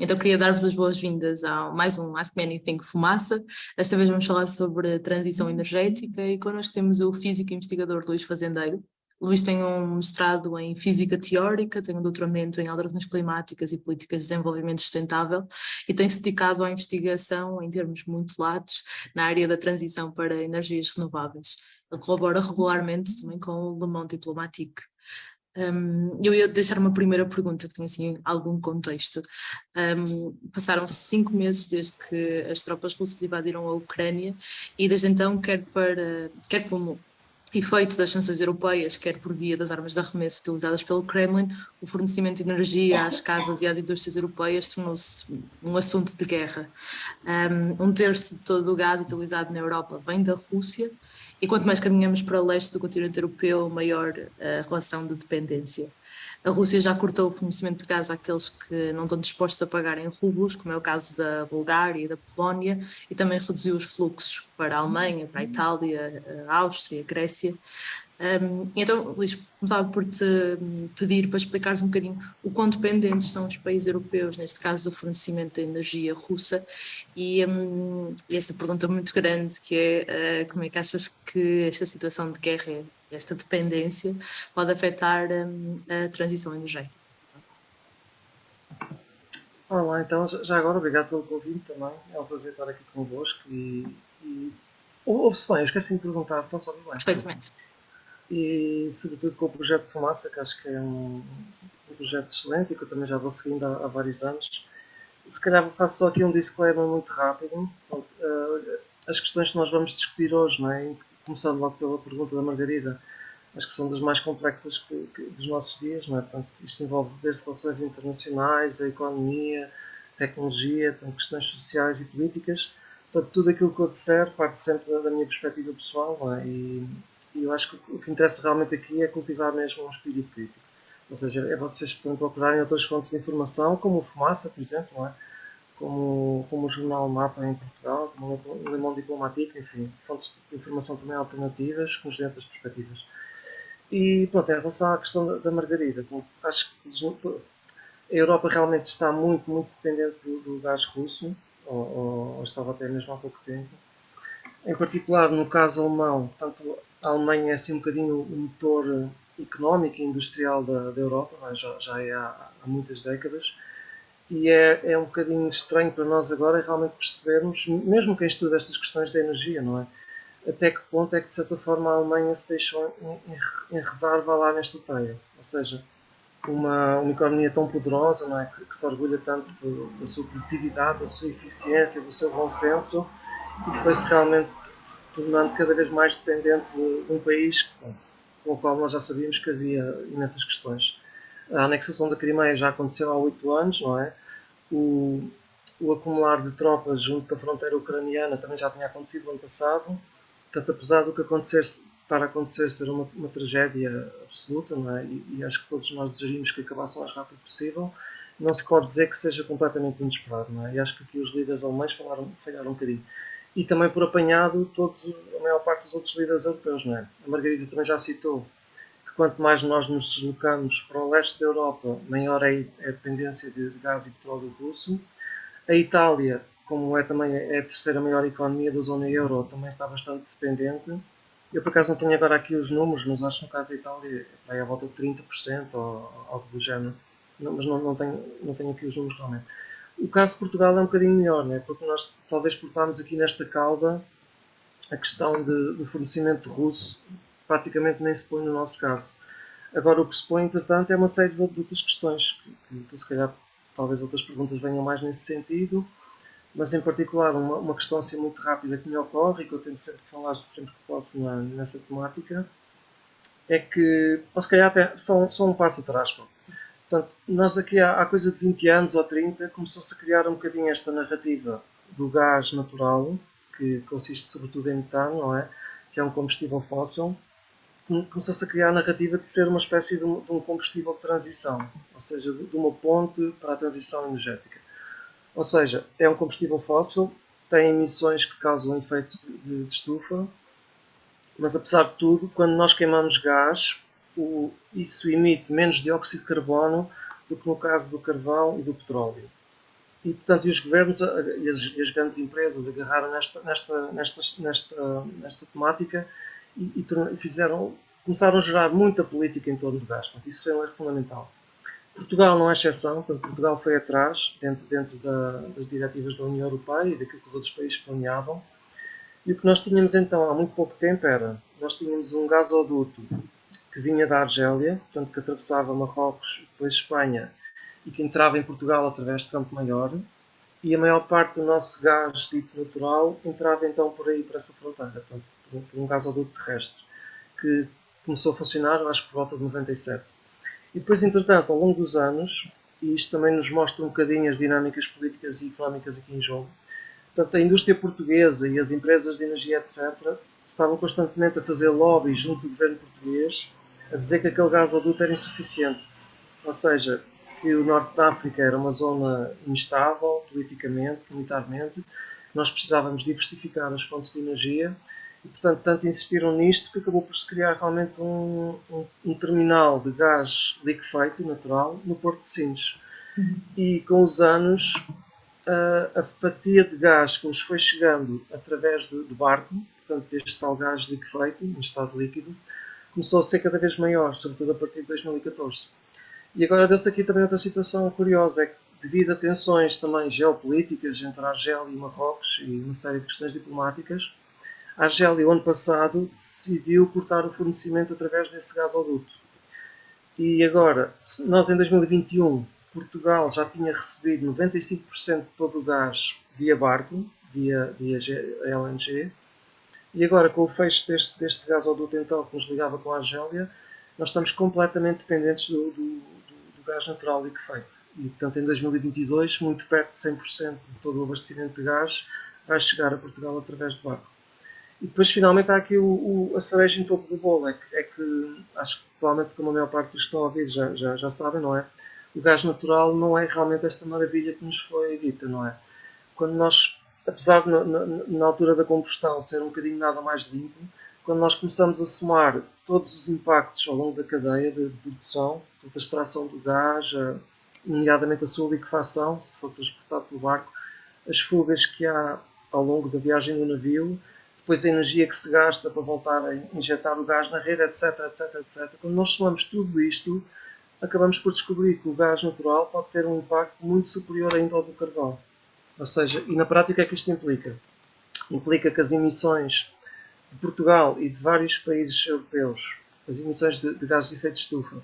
Então queria dar-vos as boas-vindas a mais um Ask Me Anything Fumaça. Desta vez vamos falar sobre transição energética e connosco temos o físico e investigador Luís Fazendeiro. O Luís tem um mestrado em Física Teórica, tem um doutoramento em Alterações Climáticas e Políticas de Desenvolvimento Sustentável e tem-se dedicado à investigação em termos muito latos na área da transição para energias renováveis. Ele colabora regularmente também com o Le Monde Diplomatique. Eu ia deixar uma primeira pergunta que tem assim algum contexto. Passaram-se 5 meses desde que as tropas russas invadiram a Ucrânia e desde então, quer como efeito das sanções europeias, quer por via das armas de arremesso utilizadas pelo Kremlin, o fornecimento de energia às casas e às indústrias europeias tornou-se um assunto de guerra. Um terço de todo o gás utilizado na Europa vem da Rússia, e quanto mais caminhamos para o leste do continente europeu, maior a relação de dependência. A Rússia já cortou o fornecimento de gás àqueles que não estão dispostos a pagar em rublos, como é o caso da Bulgária e da Polónia, e também reduziu os fluxos para a Alemanha, para a Itália, a Áustria, a Grécia. Então, Luís, começava por te pedir para explicares um bocadinho o quão dependentes são os países europeus, neste caso do fornecimento de energia russa, e esta pergunta muito grande que é como é que achas que esta situação de guerra, esta dependência, pode afetar a transição energética? Olá, então, já agora, obrigado pelo convite também. É um prazer estar aqui convosco ouve-se bem, eu esqueci de perguntar, estão-se a ouvir bem? Perfeitamente. E, sobretudo, com o projeto de Fumaça, que acho que é um projeto excelente e que eu também já vou seguindo há vários anos. Se calhar faço só aqui um disclaimer muito rápido. As questões que nós vamos discutir hoje, não é? Começando logo pela pergunta da Margarida, acho que são das mais complexas dos nossos dias, não é? Portanto, isto envolve desde relações internacionais, a economia, tecnologia, portanto, questões sociais e políticas. Portanto, tudo aquilo que eu disser parte sempre da minha perspectiva pessoal, não é? E eu acho que o que interessa realmente aqui é cultivar mesmo um espírito crítico. Ou seja, é vocês procurarem outras fontes de informação, como o Fumaça, por exemplo, não é? Como o jornal Mapa em Portugal, como o Le Monde Diplomatique, enfim, fontes de informação também alternativas, com as outras perspectivas. E pronto, em relação à questão da Margarida, acho que a Europa realmente está muito, muito dependente do gás russo, ou estava até mesmo há pouco tempo. Em particular, no caso alemão, portanto, a Alemanha é assim um bocadinho o motor económico e industrial da Europa, já é há muitas décadas, e é um bocadinho estranho para nós agora realmente percebermos, mesmo quem estuda estas questões da energia, não é? Até que ponto é que, de certa forma, a Alemanha se deixou enredar, vá lá, nesta teia. Ou seja, uma economia tão poderosa, não é? Que se orgulha tanto da sua produtividade, da sua eficiência, do seu bom senso, e foi-se realmente tornando cada vez mais dependente de um país com o qual nós já sabíamos que havia imensas questões. A anexação da Crimeia já aconteceu há 8 anos, não é? O, o acumular de tropas junto da fronteira ucraniana também já tinha acontecido no ano passado. Portanto, apesar do que estar a acontecer ser uma tragédia absoluta, não é? E acho que todos nós desejaríamos que acabasse o mais rápido possível, não se pode dizer que seja completamente inesperado, não é? E acho que aqui os líderes alemães falharam um bocadinho. E também por apanhado a maior parte dos outros líderes europeus, não é? A Margarida também já citou que quanto mais nós nos deslocamos para o leste da Europa, maior é a dependência de gás e petróleo russo. A Itália, como também é a terceira maior economia da zona euro, também está bastante dependente. Eu, por acaso, não tenho agora aqui os números, mas acho que no caso da Itália é à volta de 30% ou algo do género. Mas não tenho aqui os números realmente. O caso de Portugal é um bocadinho melhor, né? Porque nós talvez portámos aqui nesta cauda a questão do fornecimento russo, praticamente nem se põe no nosso caso. Agora, o que se põe, entretanto, é uma série de outras questões, que se calhar talvez outras perguntas venham mais nesse sentido, mas em particular uma questão assim muito rápida que me ocorre e que eu tento sempre falar sempre que posso nessa temática, é que, ou se calhar até só um passo atrás. Portanto, nós aqui há coisa de 20 anos ou 30 começou-se a criar um bocadinho esta narrativa do gás natural, que consiste sobretudo em metano, não é? Que é um combustível fóssil. Começou-se a criar a narrativa de ser uma espécie de um combustível de transição, ou seja, de uma ponte para a transição energética. Ou seja, é um combustível fóssil, tem emissões que causam efeitos de estufa, mas apesar de tudo, quando nós queimamos gás, isso emite menos dióxido de carbono do que no caso do carvão e do petróleo. E, portanto, os governos e as grandes empresas agarraram nesta temática e começaram a gerar muita política em torno do gás. Portanto, isso foi um erro fundamental. Portugal não é exceção, portanto, Portugal foi atrás, dentro das diretivas da União Europeia e daquilo que os outros países planeavam. E o que nós tínhamos então há muito pouco tempo nós tínhamos um gasoduto que vinha da Argélia, portanto, que atravessava Marrocos, depois Espanha, e que entrava em Portugal através de Campo Maior, e a maior parte do nosso gás dito natural entrava então por aí, por essa fronteira, portanto, por um gasoduto terrestre, que começou a funcionar, acho que por volta de 97. E depois, entretanto, ao longo dos anos, e isto também nos mostra um bocadinho as dinâmicas políticas e económicas aqui em jogo, portanto, a indústria portuguesa e as empresas de energia, etc., estavam constantemente a fazer lobby junto do governo português a dizer que aquele gasoduto era insuficiente. Ou seja, que o norte da África era uma zona instável, politicamente, militarmente, nós precisávamos diversificar as fontes de energia e, portanto, tanto insistiram nisto que acabou por se criar realmente um terminal de gás liquefeito, natural, no Porto de Sines. E com os anos, a fatia de gás que nos foi chegando através de barco, portanto, deste tal gás liquefeito, em estado líquido, começou a ser cada vez maior, sobretudo a partir de 2014. E agora deu-se aqui também outra situação curiosa, é que devido a tensões também geopolíticas entre a Argélia e Marrocos e uma série de questões diplomáticas, a Argélia, o ano passado, decidiu cortar o fornecimento através desse gasoduto. E agora, nós em 2021, Portugal já tinha recebido 95% de todo o gás via barco, via LNG, e agora com o fecho deste gasoduto então, que nos ligava com a Argélia, nós estamos completamente dependentes do gás natural liquefeito. E, portanto, em 2022, muito perto de 100% de todo o abastecimento de gás vai chegar a Portugal através de barco. E depois, finalmente, há aqui a cereja em topo do bolo. É que acho que, provavelmente, como a maior parte dos que estão a ouvir já sabem, não é? O gás natural não é realmente esta maravilha que nos foi dita, não é? Quando nós, apesar de na altura da combustão ser um bocadinho nada mais limpo, quando nós começamos a somar todos os impactos ao longo da cadeia de produção, portanto, a extração do gás, nomeadamente a sua liquefação, se for transportado pelo barco, as fugas que há ao longo da viagem do navio, depois a energia que se gasta para voltar a injetar o gás na rede, etc, etc, etc. Quando nós somamos tudo isto, acabamos por descobrir que o gás natural pode ter um impacto muito superior ainda ao do carvão. Ou seja, e na prática o que é que isto implica? Implica que as emissões de Portugal e de vários países europeus, as emissões de gases de efeito de estufa,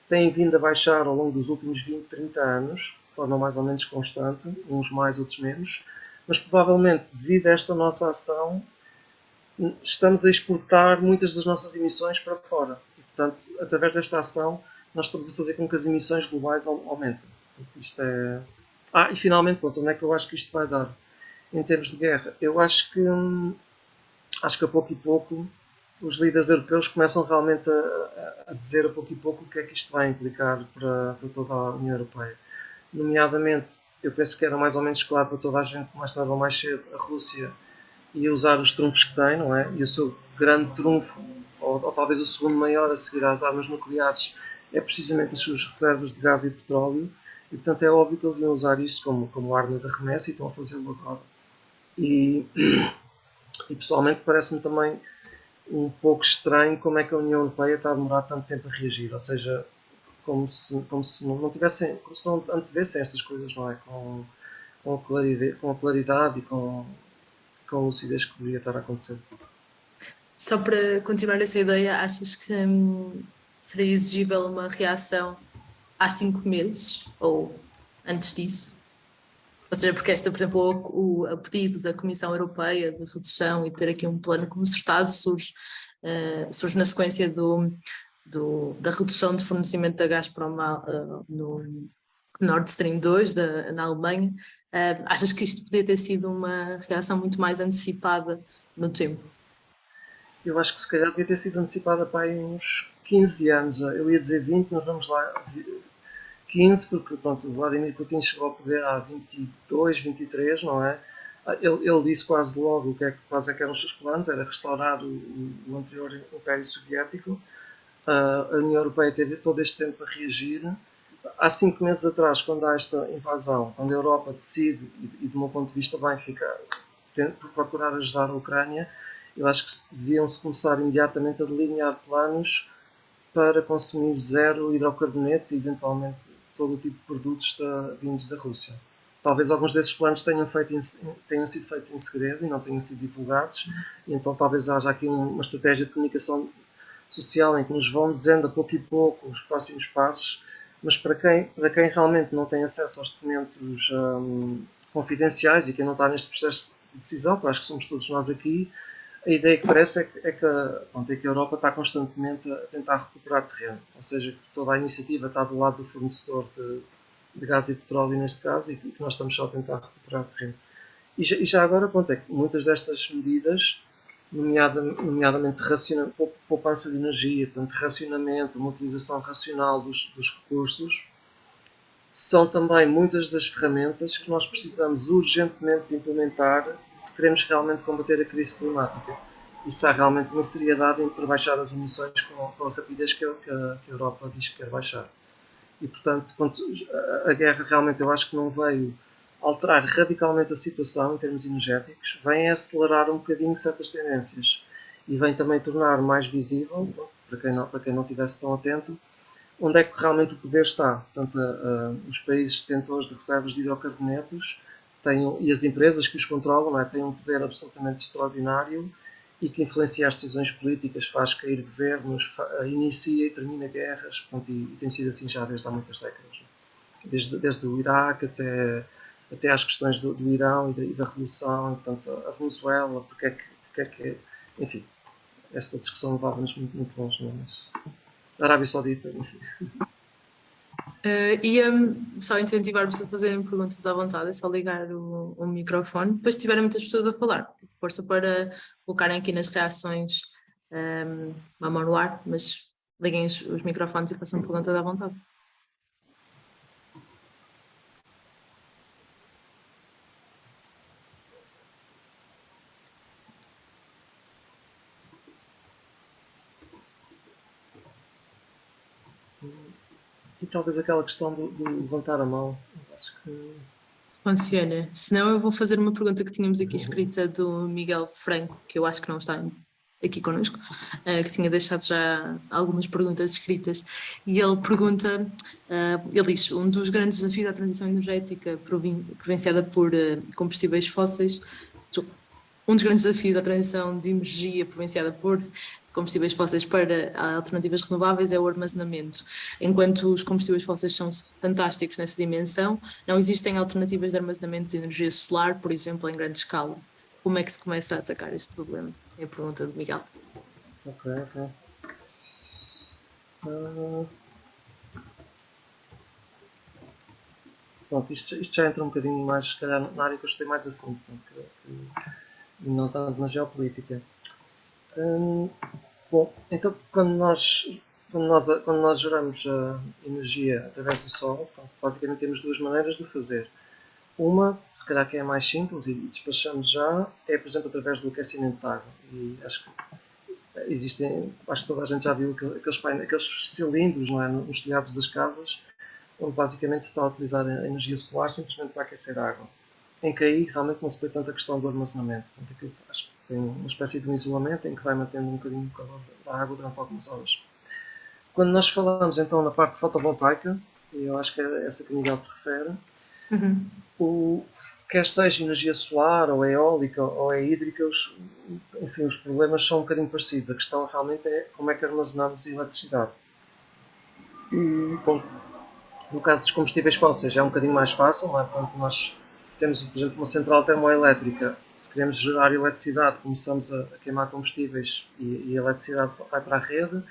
têm vindo a baixar ao longo dos últimos 20, 30 anos, de forma mais ou menos constante, uns mais, outros menos, mas provavelmente, devido a esta nossa ação, estamos a exportar muitas das nossas emissões para fora. E, portanto, através desta ação, nós estamos a fazer com que as emissões globais aumentem. Isto é... e finalmente, pronto, onde é que eu acho que isto vai dar? Em termos de guerra, eu acho que a pouco e pouco os líderes europeus começam realmente a dizer a pouco e pouco o que é que isto vai implicar para toda a União Europeia. Nomeadamente, eu penso que era mais ou menos claro para toda a gente que mais tarde ou mais cedo a Rússia ia usar os trunfos que tem, não é? E o seu grande trunfo, ou talvez o segundo maior a seguir às armas nucleares, é precisamente as suas reservas de gás e de petróleo. E portanto é óbvio que eles iam usar isto como arma de arremesso e estão a fazê-lo agora. E pessoalmente parece-me também um pouco estranho como é que a União Europeia está a demorar tanto tempo a reagir, ou seja, como se não tivessem, como se não antevessem estas coisas, não é? Com a claridade e com a lucidez que deveria estar a acontecer. Só para continuar essa ideia, achas que seria exigível uma reação há 5 meses ou antes disso? Ou seja, porque esta, por exemplo, o pedido da Comissão Europeia de redução e ter aqui um plano concertado surge na sequência da redução de fornecimento da Gazprom no Nord Stream 2 na Alemanha. Achas que isto podia ter sido uma reação muito mais antecipada no tempo? Eu acho que se calhar devia ter sido antecipada para aí uns 15 anos. Eu ia dizer 20, mas vamos lá, 15, porque pronto, o Vladimir Putin chegou ao poder há 22, 23, não é? Ele disse quase logo quais é que eram os seus planos, era restaurar o anterior Império Soviético. A União Europeia teve todo este tempo a reagir há 5 meses atrás, quando há esta invasão, quando a Europa decide, e do meu ponto de vista bem, fica por procurar ajudar a Ucrânia, eu acho que deviam-se começar imediatamente a delinear planos para consumir zero hidrocarbonetos e eventualmente todo o tipo de produtos vindos da Rússia. Talvez alguns desses planos tenham sido feitos em segredo e não tenham sido divulgados, e então talvez haja aqui uma estratégia de comunicação social em que nos vão dizendo a pouco e pouco os próximos passos, mas para quem realmente não tem acesso aos documentos confidenciais e quem não está neste processo de decisão, que acho que somos todos nós aqui, a ideia que parece que a Europa está constantemente a tentar recuperar terreno, ou seja, que toda a iniciativa está do lado do fornecedor de gás e petróleo neste caso, e que nós estamos só a tentar recuperar terreno. E já agora, é que muitas destas medidas, nomeadamente poupança de energia, portanto, racionamento, uma utilização racional dos recursos, são também muitas das ferramentas que nós precisamos urgentemente de implementar se queremos realmente combater a crise climática. E se há realmente uma seriedade em baixar as emissões com a rapidez que a Europa diz que quer baixar. E, portanto, a guerra realmente eu acho que não veio alterar radicalmente a situação em termos energéticos, vem acelerar um bocadinho certas tendências e vem também tornar mais visível, para quem não estivesse tão atento, onde é que realmente o poder está. Portanto, os países detentores de reservas de hidrocarbonetos e as empresas que os controlam, têm um poder absolutamente extraordinário e que influencia as decisões políticas, faz cair governos, inicia e termina guerras, portanto, e tem sido assim já desde há muitas décadas. Desde o Iraque até às questões do Irão e da Revolução, portanto, a Venezuela, porque é que, enfim, esta discussão levava-nos muito, muito longe, mas a Arábia Saudita, enfim. Só incentivar-vos a fazerem perguntas à vontade, é só ligar o microfone. Depois, se tiverem muitas pessoas a falar, força para colocarem aqui nas reações uma mão no ar, mas liguem os microfones e façam perguntas à vontade. E talvez aquela questão de levantar a mão, acho que Funciona. Senão eu vou fazer uma pergunta que tínhamos aqui escrita do Miguel Franco, que eu acho que não está aqui connosco, que tinha deixado já algumas perguntas escritas, e ele pergunta, ele diz, um dos grandes desafios da transição energética provinciada por combustíveis fósseis, um dos grandes desafios da transição de energia provinciada por combustíveis fósseis para alternativas renováveis é o armazenamento. Enquanto os combustíveis fósseis são fantásticos nessa dimensão, não existem alternativas de armazenamento de energia solar, por exemplo, em grande escala. Como é que se começa a atacar este problema? É a pergunta do Miguel. Ok. Pronto, isto já entra um bocadinho mais, se calhar, na área que eu estou mais a fundo, não tanto na geopolítica. Bom, então quando nós geramos energia através do sol, então, basicamente temos duas maneiras de o fazer. Uma, se calhar que é a mais simples e despachamos já, é por exemplo através do aquecimento de água. E acho que acho que toda a gente já viu aqueles cilindros, não é, nos telhados das casas, onde basicamente se está a utilizar a energia solar simplesmente para aquecer a água. Em que aí realmente não se põe tanta questão do armazenamento. Portanto, aquilo, acho que tem uma espécie de um isolamento em que vai mantendo um bocadinho o calor da água durante algumas horas. Quando nós falamos então na parte fotovoltaica, e eu acho que é essa que o Miguel se refere, quer seja energia solar, ou é eólica, ou é hídrica, enfim, os problemas são um bocadinho parecidos. A questão realmente é como é que armazenamos a eletricidade. E, bom, no caso dos combustíveis fósseis é um bocadinho mais fácil, não é? Portanto, nós temos, por exemplo, uma central termoelétrica. Se queremos gerar eletricidade, começamos a queimar combustíveis e a eletricidade vai para a rede.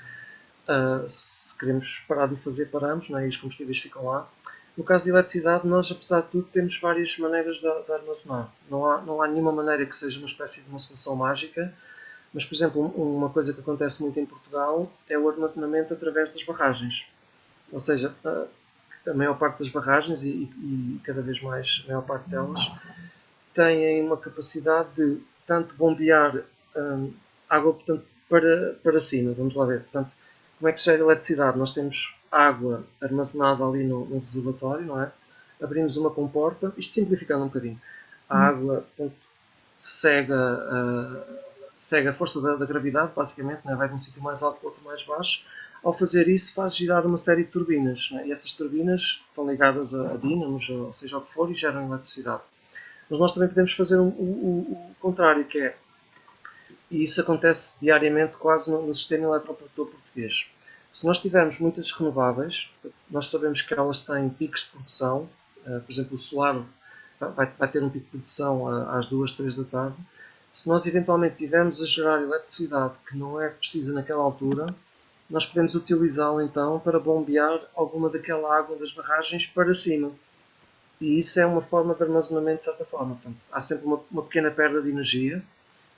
Se queremos parar de o fazer, paramos, não é? E os combustíveis ficam lá. No caso de eletricidade, nós, apesar de tudo, temos várias maneiras de armazenar. Não há nenhuma maneira que seja uma espécie de uma solução mágica, mas, por exemplo, uma coisa que acontece muito em Portugal é o armazenamento através das barragens. Ou seja, a maior parte das barragens, e cada vez mais a maior parte delas, têm uma capacidade de tanto bombear água, portanto, para cima. Vamos lá ver. Portanto, como é que se gera eletricidade? Nós temos água armazenada ali no reservatório, não é? Abrimos uma comporta, isto simplificando um bocadinho. A água, portanto, segue a força da gravidade, basicamente, né? Vai de um sítio mais alto para outro mais baixo. Ao fazer isso, faz girar uma série de turbinas, né? E essas turbinas estão ligadas a dínamos, ou seja o que for, e geram eletricidade. Mas nós também podemos fazer o contrário, que é, e isso acontece diariamente quase no sistema eletroprodutor português. Se nós tivermos muitas renováveis, nós sabemos que elas têm picos de produção, por exemplo, o solar vai ter um pico de produção às 2, 3 da tarde. Se nós eventualmente tivermos a gerar eletricidade que não é precisa naquela altura, nós podemos utilizá-la então para bombear alguma daquela água das barragens para cima. E isso é uma forma de armazenamento de certa forma. Portanto, há sempre uma pequena perda de energia,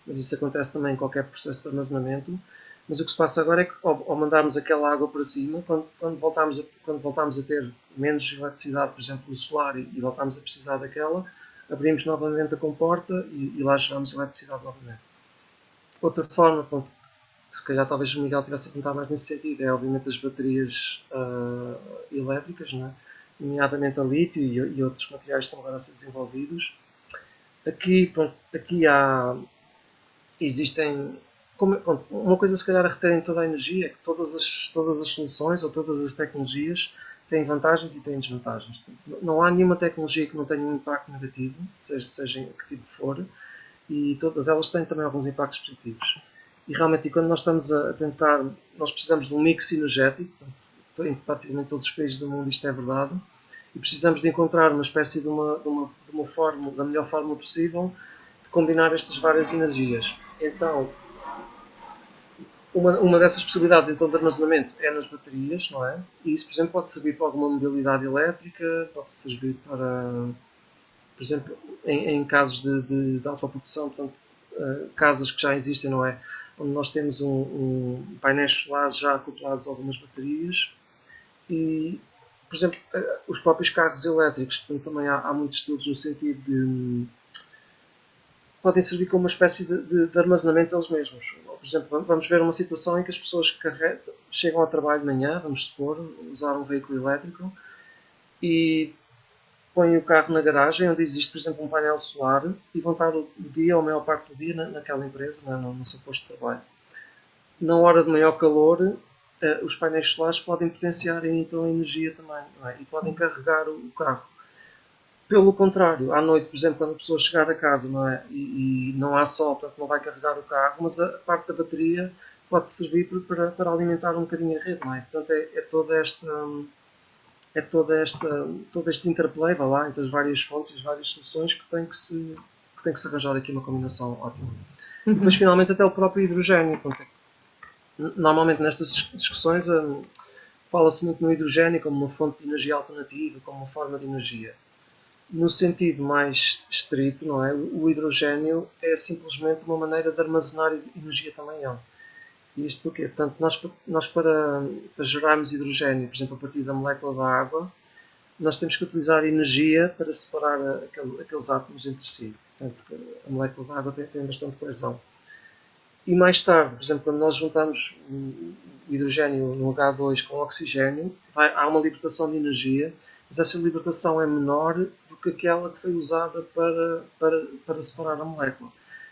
mas isso acontece também em qualquer processo de armazenamento. Mas o que se passa agora é que, ao mandarmos aquela água para cima, quando voltamos a ter menos eletricidade, por exemplo, do solar, e voltamos a precisar daquela, abrimos novamente a comporta e lá geramos eletricidade novamente. Outra forma, pronto, se calhar talvez o Miguel tivesse a perguntar mais nesse sentido, é obviamente as baterias elétricas, não é? Nomeadamente a lítio e outros materiais que estão agora a ser desenvolvidos. Aqui, pronto, existem. Pronto, uma coisa se calhar a reter em toda a energia é que todas as soluções ou todas as tecnologias têm vantagens e têm desvantagens. Não há nenhuma tecnologia que não tenha um impacto negativo, seja em que tipo for, e todas elas têm também alguns impactos positivos. E realmente, quando nós estamos a tentar, nós precisamos de um mix energético, em praticamente todos os países do mundo isto é verdade, e precisamos de encontrar uma espécie de uma forma, da melhor forma possível, de combinar estas várias energias. Então, uma dessas possibilidades então de armazenamento é nas baterias, não é? E isso, por exemplo, pode servir para alguma mobilidade elétrica, pode servir para, por exemplo, em casos de autoprodução, portanto, casas que já existem, não é? Onde nós temos painéis solares já acoplados a algumas baterias e, por exemplo, os próprios carros elétricos, portanto, também há muitos estudos no sentido de podem servir como uma espécie de armazenamento deles mesmos. Por exemplo, vamos ver uma situação em que as pessoas chegam ao trabalho de manhã, vamos supor, usar um veículo elétrico e põem o carro na garagem onde existe, por exemplo, um painel solar e vão estar o dia ou a maior parte do dia naquela empresa, no seu posto de trabalho. Na hora de maior calor, os painéis solares podem potenciar então a energia também, não é? E podem carregar o carro. Pelo contrário, à noite, por exemplo, quando a pessoa chegar a casa, não é? E não há sol, portanto não vai carregar o carro, mas a parte da bateria pode servir para alimentar um bocadinho a rede, não é? Portanto, todo este interplay, vá lá, entre as várias fontes e as várias soluções que tem que se arranjar aqui uma combinação ótima. E depois, finalmente, até o próprio hidrogênio. Normalmente, nestas discussões, fala-se muito no hidrogênio como uma fonte de energia alternativa, como uma forma de energia. No sentido mais estrito, não é? O hidrogênio é simplesmente uma maneira de armazenar energia também. E isto porquê? Portanto, nós para gerarmos hidrogênio, por exemplo, a partir da molécula da água, nós temos que utilizar energia para separar aqueles átomos entre si. Portanto, a molécula da água tem bastante coesão. E mais tarde, por exemplo, quando nós juntamos o hidrogênio no H2 com o oxigênio, há uma libertação de energia, mas essa libertação é menor do que aquela que foi usada para separar a molécula.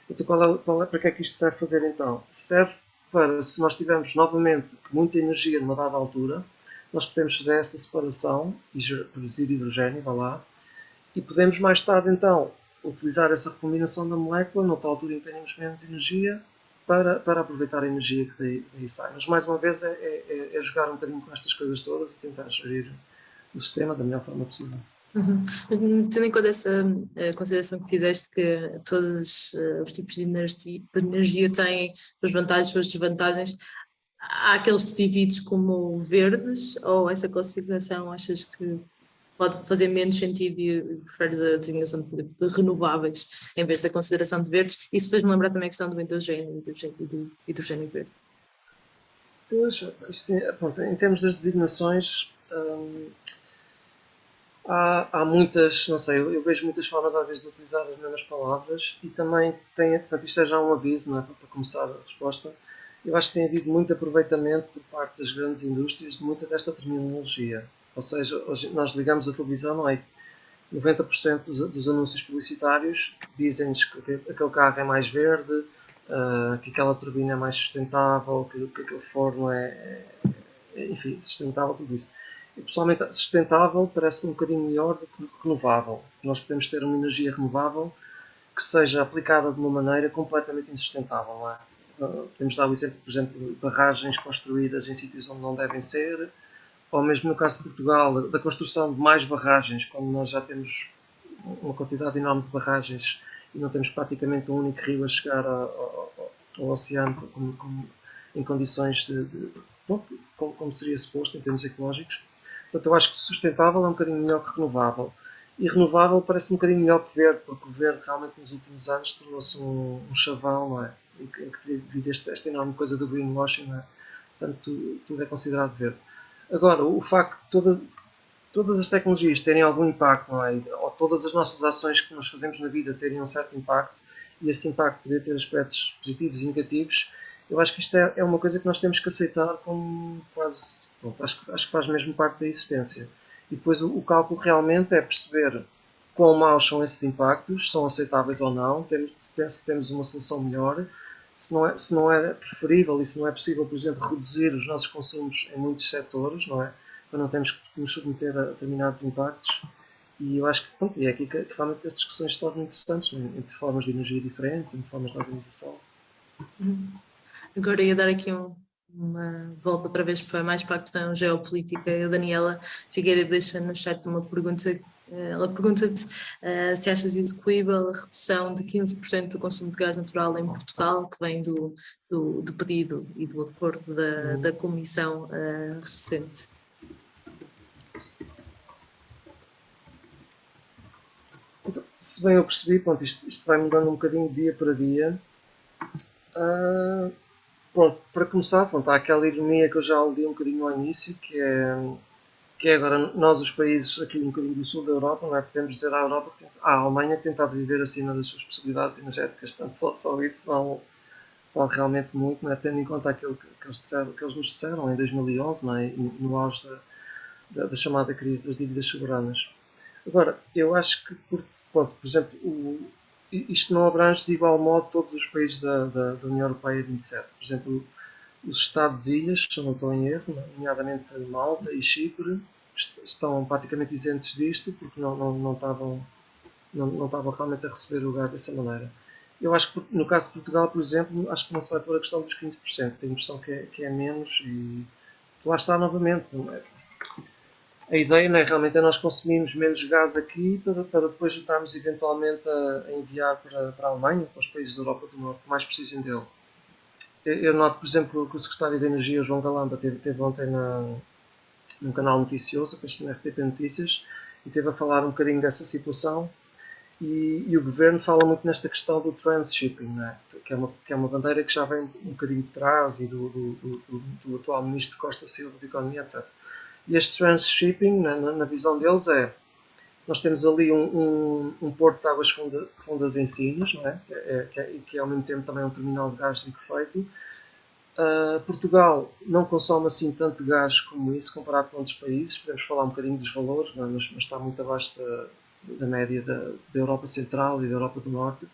Então, para que é que isto serve fazer então? Serve para, se nós tivermos novamente muita energia numa dada altura, nós podemos fazer essa separação e produzir hidrogênio, vá lá, e podemos mais tarde então utilizar essa recombinação da molécula, noutra altura em que tenhamos menos energia, para aproveitar a energia que daí sai. Mas mais uma vez é jogar um bocadinho com estas coisas todas e tentar gerir o sistema da melhor forma possível. Mas tendo em conta essa consideração que fizeste que todos os tipos de energia têm suas vantagens e suas desvantagens, há aqueles que divides como verdes ou essa classificação achas que pode fazer menos sentido e preferes a designação de renováveis em vez da consideração de verdes? Isso fez-me lembrar também a questão do hidrogênio e do hidrogênio verde. Pois, pronto, em termos das designações, há muitas, não sei, eu vejo muitas formas às vezes de utilizar as mesmas palavras e também portanto isto é já um aviso, não é, para começar a resposta, eu acho que tem havido muito aproveitamento por parte das grandes indústrias de muita desta terminologia. Ou seja, hoje nós ligamos a televisão, não é? 90% dos anúncios publicitários dizem-nos que aquele carro é mais verde, que aquela turbina é mais sustentável, que aquele forno enfim, sustentável, tudo isso. E, pessoalmente, sustentável parece-me um bocadinho melhor do que renovável. Nós podemos ter uma energia renovável que seja aplicada de uma maneira completamente insustentável. Não é? Podemos dar o exemplo, por exemplo, de barragens construídas em sítios onde não devem ser, ou mesmo no caso de Portugal, da construção de mais barragens, quando nós já temos uma quantidade enorme de barragens e não temos praticamente um único rio a chegar ao oceano em condições como seria suposto em termos ecológicos. Portanto, eu acho que sustentável é um bocadinho melhor que renovável. E renovável parece um bocadinho melhor que verde, porque o verde realmente nos últimos anos tornou-se um chavão, não é? Em que devido esta enorme coisa do greenwashing, não é? Portanto, tudo é considerado verde. Agora, o facto de todas as tecnologias terem algum impacto, não é? Ou todas as nossas ações que nós fazemos na vida terem um certo impacto, e esse impacto poder ter aspectos positivos e negativos, eu acho que isto é uma coisa que nós temos que aceitar como quase. Bom, acho que faz mesmo parte da existência. E depois o cálculo realmente é perceber quão maus são esses impactos, são aceitáveis ou não, se temos uma solução melhor, se não é preferível e se não é possível, por exemplo, reduzir os nossos consumos em muitos setores, não é? Para não termos que nos submeter a determinados impactos. E eu acho que, pronto, é aqui que realmente as discussões se tornam interessantes, entre formas de energia diferentes, entre formas de organização. Agora ia dar aqui uma volta outra vez mais para a questão geopolítica. A Daniela Figueira deixa no chat uma pergunta. Ela pergunta-te se achas execuível a redução de 15% do consumo de gás natural em Portugal, que vem do pedido e do acordo da Comissão recente. Então, se bem eu percebi, pronto, isto vai mudando um bocadinho dia para dia. Pronto, para começar, pronto, há aquela ironia que eu já aludei um bocadinho ao início, que é agora nós, os países aqui um bocadinho do sul da Europa, não é? Podemos dizer à Europa, à Alemanha, que tentado viver acima das suas possibilidades energéticas, portanto, só isso vale realmente muito, não é? Tendo em conta aquilo que eles nos disseram em 2011, não é? No auge da chamada crise das dívidas soberanas. Agora, eu acho que, pronto, por exemplo, isto não abrange de igual modo todos os países da União Europeia 27. Por exemplo, os Estados-ilhas, se não estou em erro, nomeadamente Malta e Chipre, estão praticamente isentos disto porque não estavam realmente a receber o gás dessa maneira. Eu acho que no caso de Portugal, por exemplo, acho que não se vai pôr a questão dos 15%. Tenho a impressão que é menos e lá está novamente. A ideia, né, realmente é nós consumirmos menos gás aqui para depois estarmos eventualmente a enviar para a Alemanha, para os países da Europa do Norte que mais precisem dele. Eu noto, por exemplo, que o secretário de Energia, João Galamba, teve ontem num canal noticioso, penso na RTP Notícias, e esteve a falar um bocadinho dessa situação. E o governo fala muito nesta questão do transshipping, né? Que é uma bandeira que já vem um bocadinho de trás e do atual ministro Costa Silva de Economia, etc. E este transshipping, na visão deles, nós temos ali um porto de águas fundas em Sines, não é? Que é ao mesmo tempo também um terminal de gás liquefeito. Portugal não consome assim tanto gás como isso, comparado com outros países. Podemos falar um bocadinho dos valores, mas está muito abaixo da média da Europa Central e da Europa do Norte.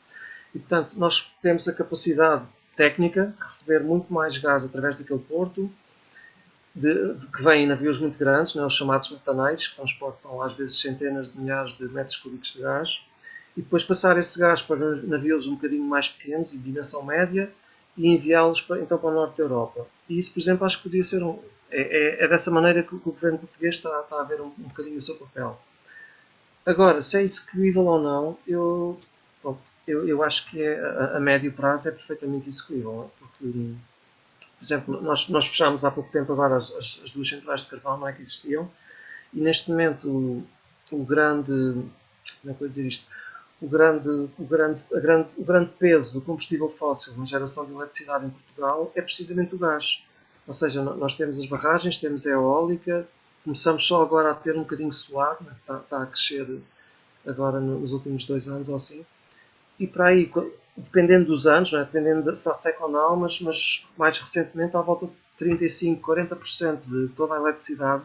E, portanto, nós temos a capacidade técnica de receber muito mais gás através daquele porto, que vem em navios muito grandes, os chamados metaneiros, que transportam às vezes centenas de milhares de metros cúbicos de gás, e depois passar esse gás para navios um bocadinho mais pequenos e de dimensão média e enviá-los então para o norte da Europa. E isso, por exemplo, acho que podia ser é dessa maneira que o governo português está a ver um bocadinho o seu papel. Agora, se é execuível ou não, eu acho que a médio prazo é perfeitamente execuível, porque, por exemplo, nós fechámos há pouco tempo agora as duas centrais de carvão, não é, que existiam, e neste momento o grande, como é que eu dizer isto, o grande peso do combustível fóssil na geração de eletricidade em Portugal é precisamente o gás. Ou seja, nós temos as barragens, temos a eólica, começamos só agora a ter um bocadinho solar, né? Está a crescer agora nos últimos 2 anos ou assim, e para aí, dependendo dos anos, não é? Dependendo se há seca ou não, mas mais recentemente à volta de 35, 40% de toda a eletricidade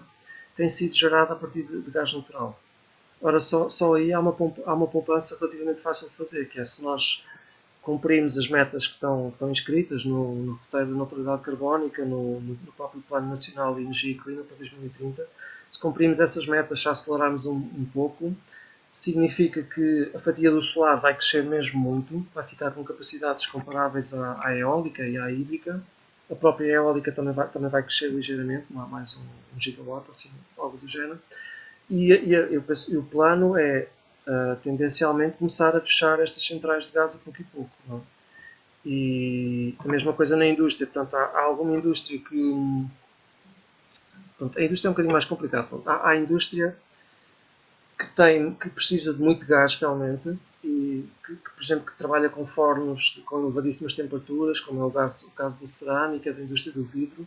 tem sido gerada a partir de gás natural. Ora, só aí há uma poupança relativamente fácil de fazer, que é se nós cumprimos as metas que estão inscritas no roteiro da neutralidade carbónica, no próprio Plano Nacional de Energia e Clima para 2030, se cumprimos essas metas, se acelerarmos um pouco, significa que a fatia do solar vai crescer mesmo muito, vai ficar com capacidades comparáveis à eólica e à hídrica. A própria eólica também vai crescer ligeiramente, mais um gigawatt, assim, algo do género. E o plano é, tendencialmente, começar a fechar estas centrais de gás a pouco e pouco. Não é? E a mesma coisa na indústria. Portanto, há alguma indústria que... Pronto, a indústria é um bocadinho mais complicada. Há a indústria que precisa de muito gás realmente e por exemplo, que trabalha com fornos com elevadíssimas temperaturas, como é o caso da cerâmica, da indústria do vidro,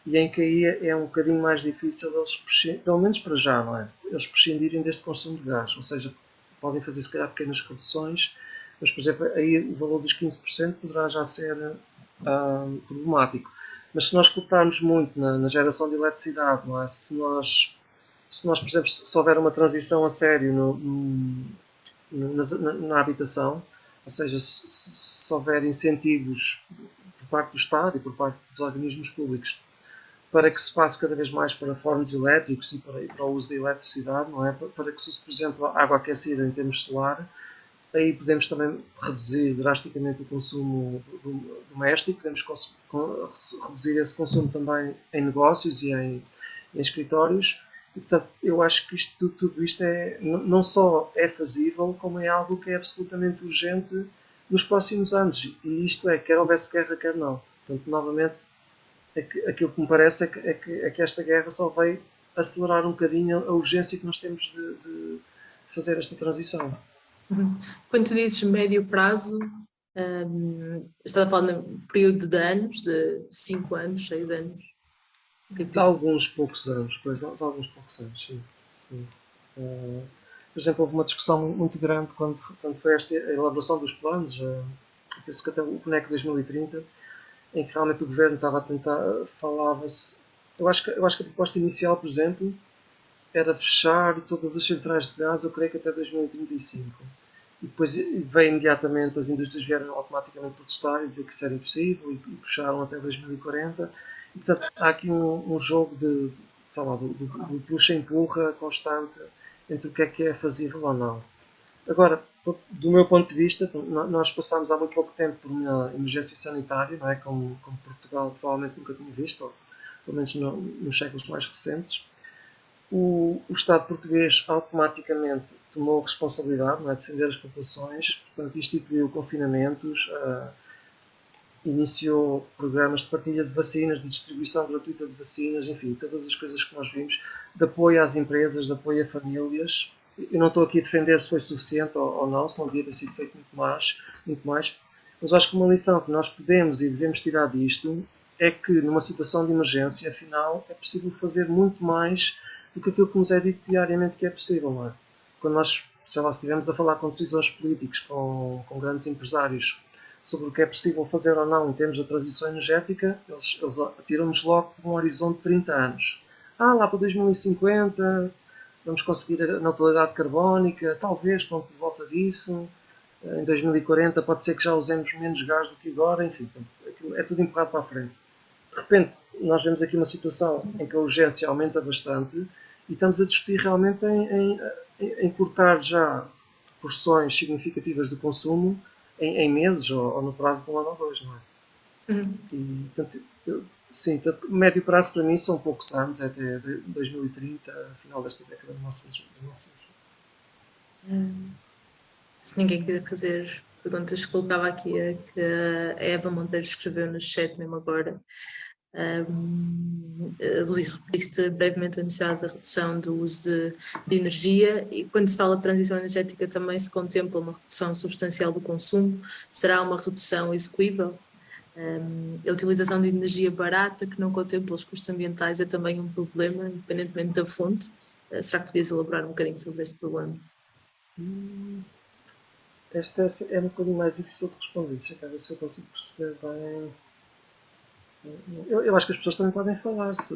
e em que aí é um bocadinho mais difícil eles, pelo menos para já, não é? Eles prescindirem deste consumo de gás, ou seja, podem fazer se calhar pequenas reduções, mas por exemplo, aí o valor dos 15% poderá já ser problemático. Mas se nós cortarmos muito na geração de eletricidade, não é? Se nós, por exemplo, se houver uma transição a sério na habitação, ou seja, se houver incentivos por parte do Estado e por parte dos organismos públicos para que se passe cada vez mais para fornos elétricos e para o uso da eletricidade, não é? Para que se use, por exemplo, a água aquecida em termos solar, aí podemos também reduzir drasticamente o consumo doméstico, podemos reduzir esse consumo também em negócios e em escritórios. E, portanto, eu acho que tudo isto não só é fazível, como é algo que é absolutamente urgente nos próximos anos. E isto é, quer houvesse guerra, quer não. Portanto, novamente, aquilo que me parece é que esta guerra só vai acelerar um bocadinho a urgência que nós temos de fazer esta transição. Quando tu dizes médio prazo, estás a falar num período de anos, de 5 anos, 6 anos? De alguns poucos anos, sim. Sim. Por exemplo, houve uma discussão muito grande quando foi a elaboração dos planos, penso que até o PNEC 2030, em que realmente o governo estava a tentar, falava-se. Eu acho que a proposta inicial, por exemplo, era fechar todas as centrais de gás, eu creio que até 2035. E depois veio imediatamente, as indústrias vieram automaticamente protestar e dizer que isso era impossível e puxaram até 2040. E, portanto, há aqui um jogo de, sei lá, do puxa-empurra constante entre o que é fazível ou não. Agora, do meu ponto de vista, nós passámos há muito pouco tempo por uma emergência sanitária, não é? Como Portugal provavelmente nunca tinha visto, ou pelo menos nos séculos mais recentes. O Estado português automaticamente tomou responsabilidade, não é, de defender as populações, portanto instituiu confinamentos, iniciou programas de partilha de vacinas, de distribuição gratuita de vacinas, enfim, todas as coisas que nós vimos, de apoio às empresas, de apoio a famílias. Eu não estou aqui a defender se foi suficiente ou não, se não devia ter sido feito muito mais, mas acho que uma lição que nós podemos e devemos tirar disto é que numa situação de emergência, afinal, é possível fazer muito mais do que aquilo que nos é dito diariamente que é possível, não é? Quando nós, sei lá, se estivermos a falar com decisores políticos, com grandes empresários, sobre o que é possível fazer ou não em termos de transição energética, eles atiram-nos logo por um horizonte de 30 anos. Lá para 2050 vamos conseguir a neutralidade carbónica, talvez, pronto, por volta disso. Em 2040 pode ser que já usemos menos gás do que agora, enfim, é tudo empurrado para a frente. De repente, nós vemos aqui uma situação em que a urgência aumenta bastante e estamos a discutir realmente em cortar já porções significativas do consumo em meses ou no prazo de um ano ou dois, não é? E, portanto, sim, médio prazo para mim são poucos anos, é até 2030, final desta década do nosso Se ninguém quiser fazer perguntas, colocava aqui a que a Eva Monteiro escreveu no chat mesmo agora. Luís, referiste brevemente a necessidade da redução do uso de energia e quando se fala de transição energética também se contempla uma redução substancial do consumo. Será uma redução execuível? A utilização de energia barata que não contempla os custos ambientais é também um problema, independentemente da fonte. Será que podias elaborar um bocadinho sobre este problema? Esta é um bocadinho mais difícil de responder. Deixa eu ver se eu consigo perceber bem. Eu acho que as pessoas também podem falar, se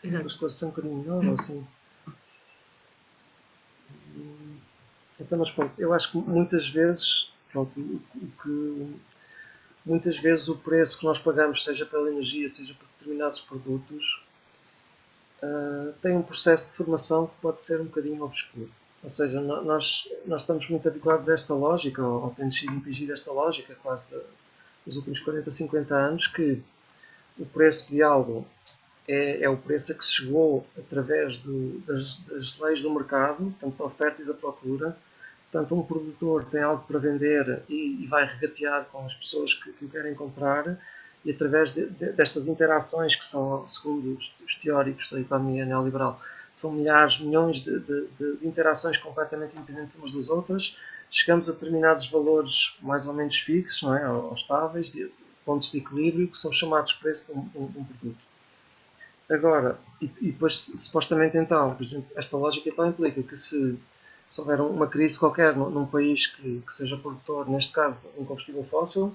para Exato. esclarecer um bocadinho melhor, ou assim. Então, mas pronto, eu acho que muitas vezes, pronto, muitas vezes o preço que nós pagamos, seja pela energia, seja por determinados produtos, tem um processo de formação que pode ser um bocadinho obscuro. Ou seja, nós estamos muito habituados a esta lógica, ou temos sido impingido esta lógica quase dos últimos 40, 50 anos, que o preço de algo é o preço a que se chegou através das leis do mercado, tanto da oferta e da procura. Portanto, um produtor tem algo para vender e vai regatear com as pessoas que o querem comprar, e através destas interações, que são, segundo os teóricos da economia neoliberal, são milhares, milhões de interações completamente independentes umas das outras, chegamos a determinados valores mais ou menos fixos, não é? Ou estáveis, pontos de equilíbrio, que são chamados preço de um produto. Agora, e depois, supostamente então, por exemplo, esta lógica então implica que se houver uma crise qualquer num país que seja produtor, neste caso, um combustível fóssil,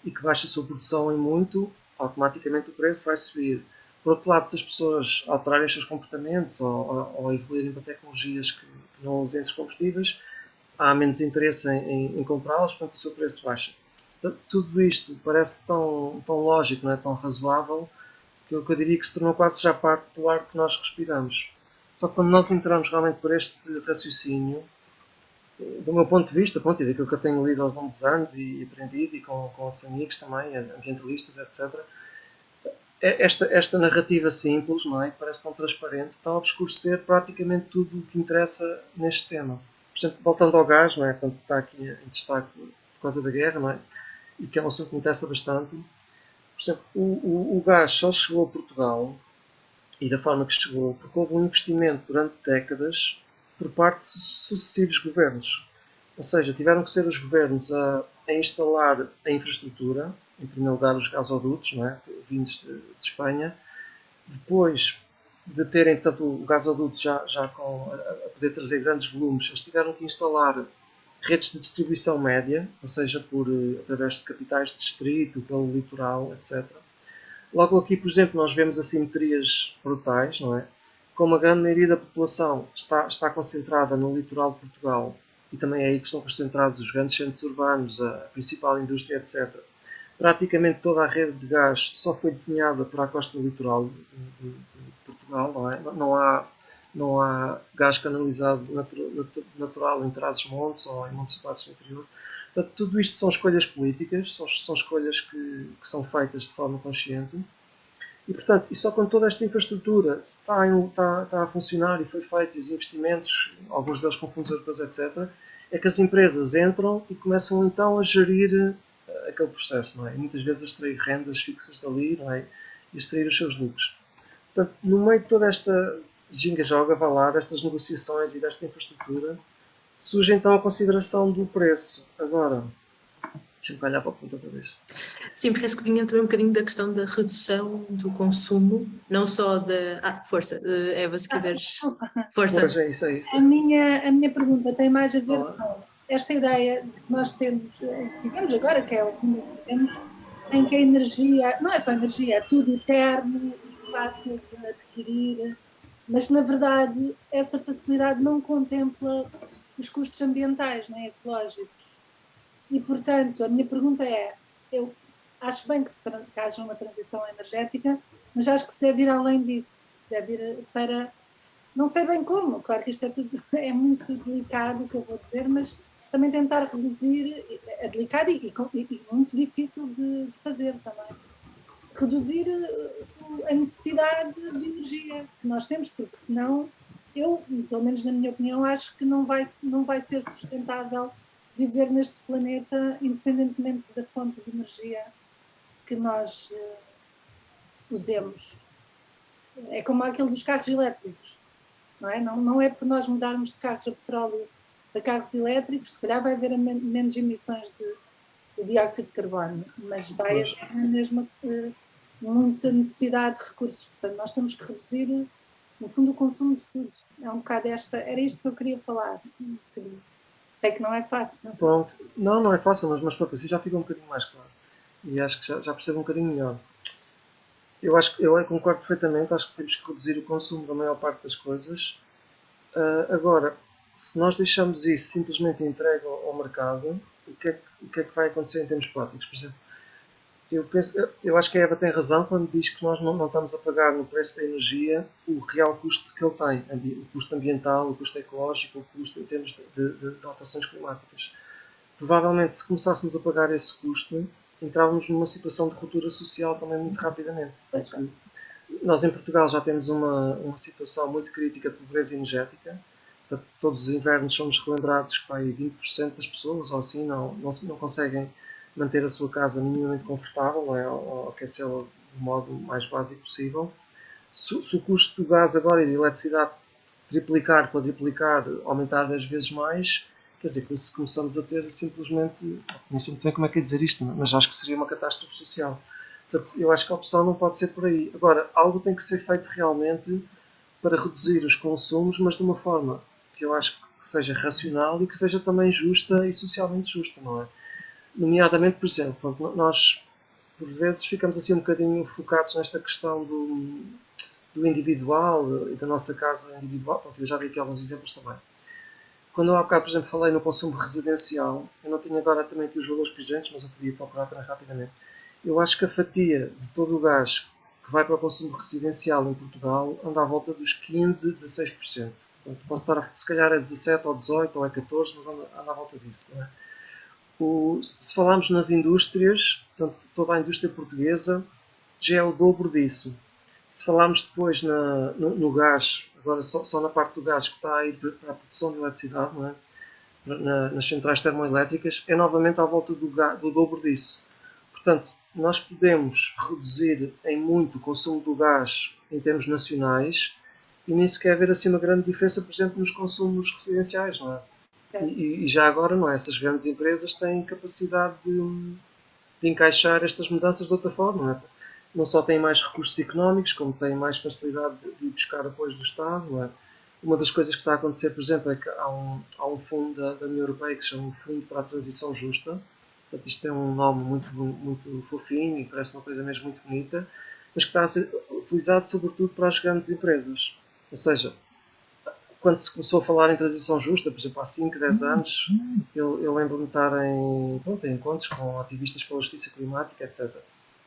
e que baixe a sua produção em muito, automaticamente o preço vai subir. Por outro lado, se as pessoas alterarem os seus comportamentos ou evoluírem para tecnologias que não usem esses combustíveis, há menos interesse em comprá-los, portanto o seu preço baixa. Portanto, tudo isto parece tão lógico, não é? Tão razoável, que eu diria que se tornou quase já parte do ar que nós respiramos. Só que quando nós entramos realmente por este raciocínio, do meu ponto de vista, pronto, e daquilo que eu tenho lido aos longos anos e aprendido, e com outros amigos também, ambientalistas, etc., esta narrativa simples, não é? Que parece tão transparente, está a obscurecer praticamente tudo o que interessa neste tema. Por exemplo, voltando ao gás, não é? Portanto, está aqui em destaque por causa da guerra, não é? E que é um assunto que me interessa bastante. Por exemplo, o gás só chegou a Portugal, e da forma que chegou, porque houve um investimento durante décadas por parte de sucessivos governos. Ou seja, tiveram que ser os governos a instalar a infraestrutura, em primeiro lugar os gasodutos, não é? Vindos de Espanha, depois de terem, portanto, o gasoduto já a poder trazer grandes volumes, eles tiveram que instalar redes de distribuição média, ou seja, através de capitais de distrito, pelo litoral, etc. Logo aqui, por exemplo, nós vemos assimetrias brutais, não é? Como a grande maioria da população está concentrada no litoral de Portugal, e também é aí que estão concentrados os grandes centros urbanos, a principal indústria, etc. Praticamente toda a rede de gás só foi desenhada para a costa litoral de Portugal, não é? Não há gás canalizado natural em Trás-os-Montes ou em Montes Claros no interior. Portanto, tudo isto são escolhas políticas, são escolhas que são feitas de forma consciente. E, portanto, e só quando toda esta infraestrutura está a funcionar e foi feita, e os investimentos, alguns deles com fundos europeus, etc., é que as empresas entram e começam então a gerir aquele processo, não é? E muitas vezes a extrair rendas fixas dali, não é? E extrair os seus lucros. Portanto, no meio de toda esta ginga-joga, vá lá, destas negociações e desta infraestrutura, surge então a consideração do preço. Agora, deixa-me olhar para o ponto outra vez. Sim, porque acho que vinha também um bocadinho da questão da redução do consumo, não só da. Força, Eva, se quiseres. Força. Pois é isso, é isso. A minha pergunta tem mais a ver Olá. com esta ideia de que nós temos, vivemos agora, que é o que vivemos, em que a energia, não é só energia, é tudo eterno e fácil de adquirir, mas na verdade essa facilidade não contempla os custos ambientais nem ecológicos. E portanto, a minha pergunta é, eu acho bem que haja uma transição energética, mas acho que se deve ir além disso, que se deve ir para, não sei bem como, claro que isto é muito delicado o que eu vou dizer, mas também tentar reduzir, é delicado e muito difícil de fazer também, reduzir a necessidade de energia que nós temos, porque senão eu, pelo menos na minha opinião, acho que não vai ser sustentável viver neste planeta independentemente da fonte de energia que nós usemos. É como aquele dos carros elétricos. Não é? Não é por nós mudarmos de carros a petróleo para carros elétricos, se calhar vai haver menos emissões de dióxido de carbono, mas vai haver na mesma muita necessidade de recursos. Portanto, nós temos que reduzir, no fundo, o consumo de tudo. É um bocado era isto que eu queria falar. Sei que não é fácil. Pronto. Não, não é fácil, mas pronto, assim já fica um bocadinho mais claro. E acho que já percebo um bocadinho melhor. Eu acho que eu concordo perfeitamente, acho que temos que reduzir o consumo da maior parte das coisas. Agora, se nós deixamos isso simplesmente entregue ao mercado, o que é que vai acontecer em termos práticos? Por exemplo, eu acho que a Eva tem razão quando diz que nós não estamos a pagar no preço da energia o real custo que ele tem, o custo ambiental, o custo ecológico, o custo em termos de alterações climáticas. Provavelmente, se começássemos a pagar esse custo, entrávamos numa situação de ruptura social também muito rapidamente. Porque nós em Portugal já temos uma situação muito crítica de pobreza energética. Portanto, todos os invernos somos relembrados que 20% das pessoas ou assim não conseguem manter a sua casa minimamente confortável, ou aquecê-la do modo mais básico possível. Se o custo do gás agora e da eletricidade triplicar, quadriplicar, aumentar 10 vezes mais, quer dizer, começamos a ter simplesmente, nem sei muito bem como é que é dizer isto, mas acho que seria uma catástrofe social. Portanto, eu acho que a opção não pode ser por aí. Agora, algo tem que ser feito realmente para reduzir os consumos, mas de uma forma que eu acho que seja racional e que seja também justa e socialmente justa, não é? Nomeadamente, por exemplo, nós por vezes ficamos assim um bocadinho focados nesta questão do individual e da nossa casa individual. Pronto, eu já vi aqui alguns exemplos também. Quando eu há bocado, por exemplo, falei no consumo residencial, eu não tenho agora também aqui os valores presentes, mas eu podia procurar também rapidamente. Eu acho que a fatia de todo o gás que vai para o consumo residencial em Portugal anda à volta dos 15, 16%. Portanto, posso estar, se calhar é 17 ou 18 ou é 14, mas anda à volta disso. Não é? Se falarmos nas indústrias, portanto, toda a indústria portuguesa já é o dobro disso. Se falarmos depois no gás, agora só na parte do gás que está a ir para a produção de eletricidade, não é? Nas centrais termoelétricas, é novamente à volta do dobro disso. Portanto, nós podemos reduzir em muito o consumo do gás em termos nacionais e nem sequer haver assim uma grande diferença, por exemplo, nos consumos residenciais, não é? E já agora, não é? Essas grandes empresas têm capacidade de encaixar estas mudanças de outra forma, não é? Não só têm mais recursos económicos, como têm mais facilidade de ir buscar apoios do Estado, não é? Uma das coisas que está a acontecer, por exemplo, é que há um fundo da União Europeia que se chama Fundo para a Transição Justa. Portanto, isto é um nome muito fofinho e parece uma coisa mesmo muito bonita, mas que está a ser utilizado sobretudo para as grandes empresas. Ou seja, quando se começou a falar em transição justa, por exemplo, há 5, 10 anos, eu lembro-me de estar em encontros com ativistas pela justiça climática, etc.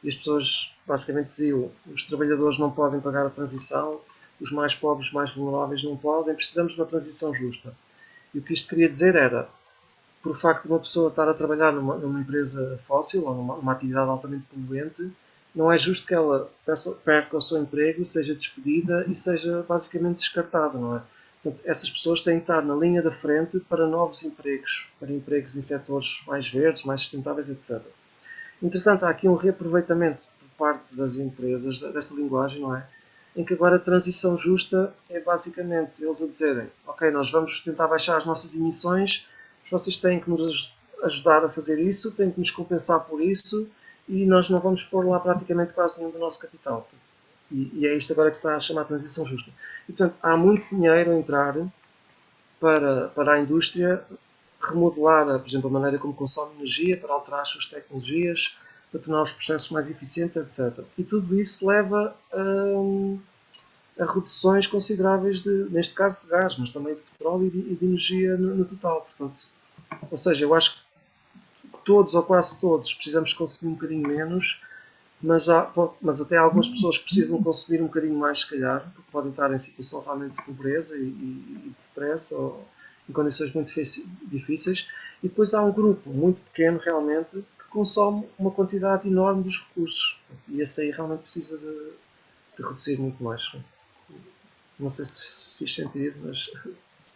E as pessoas basicamente diziam: os trabalhadores não podem pagar a transição, os mais pobres, os mais vulneráveis não podem, precisamos de uma transição justa. E o que isto queria dizer era, por o facto de uma pessoa estar a trabalhar numa empresa fóssil ou numa atividade altamente poluente, não é justo que ela perca o seu emprego, seja despedida e seja basicamente descartada, não é? Portanto, essas pessoas têm que estar na linha da frente para novos empregos, para empregos em setores mais verdes, mais sustentáveis, etc. Entretanto, há aqui um reaproveitamento por parte das empresas desta linguagem, não é? Em que agora a transição justa é basicamente eles a dizerem: ok, nós vamos tentar baixar as nossas emissões, mas vocês têm que nos ajudar a fazer isso, têm que nos compensar por isso e nós não vamos pôr lá praticamente quase nenhum do nosso capital. E é isto agora que se está a chamar transição justa. E, portanto, há muito dinheiro a entrar para a indústria remodelar, por exemplo, a maneira como consome energia, para alterar as suas tecnologias, para tornar os processos mais eficientes, etc. E tudo isso leva a reduções consideráveis, neste caso de gás, mas também de petróleo e de energia no total. Portanto, ou seja, eu acho que todos ou quase todos precisamos consumir um bocadinho menos, mas até há algumas pessoas que precisam consumir um bocadinho mais, se calhar, porque podem estar em situação realmente de pobreza e de stress ou em condições muito difíceis. E depois há um grupo muito pequeno, realmente, que consome uma quantidade enorme dos recursos. E esse aí realmente precisa de reduzir muito mais. Não sei se fiz sentido, mas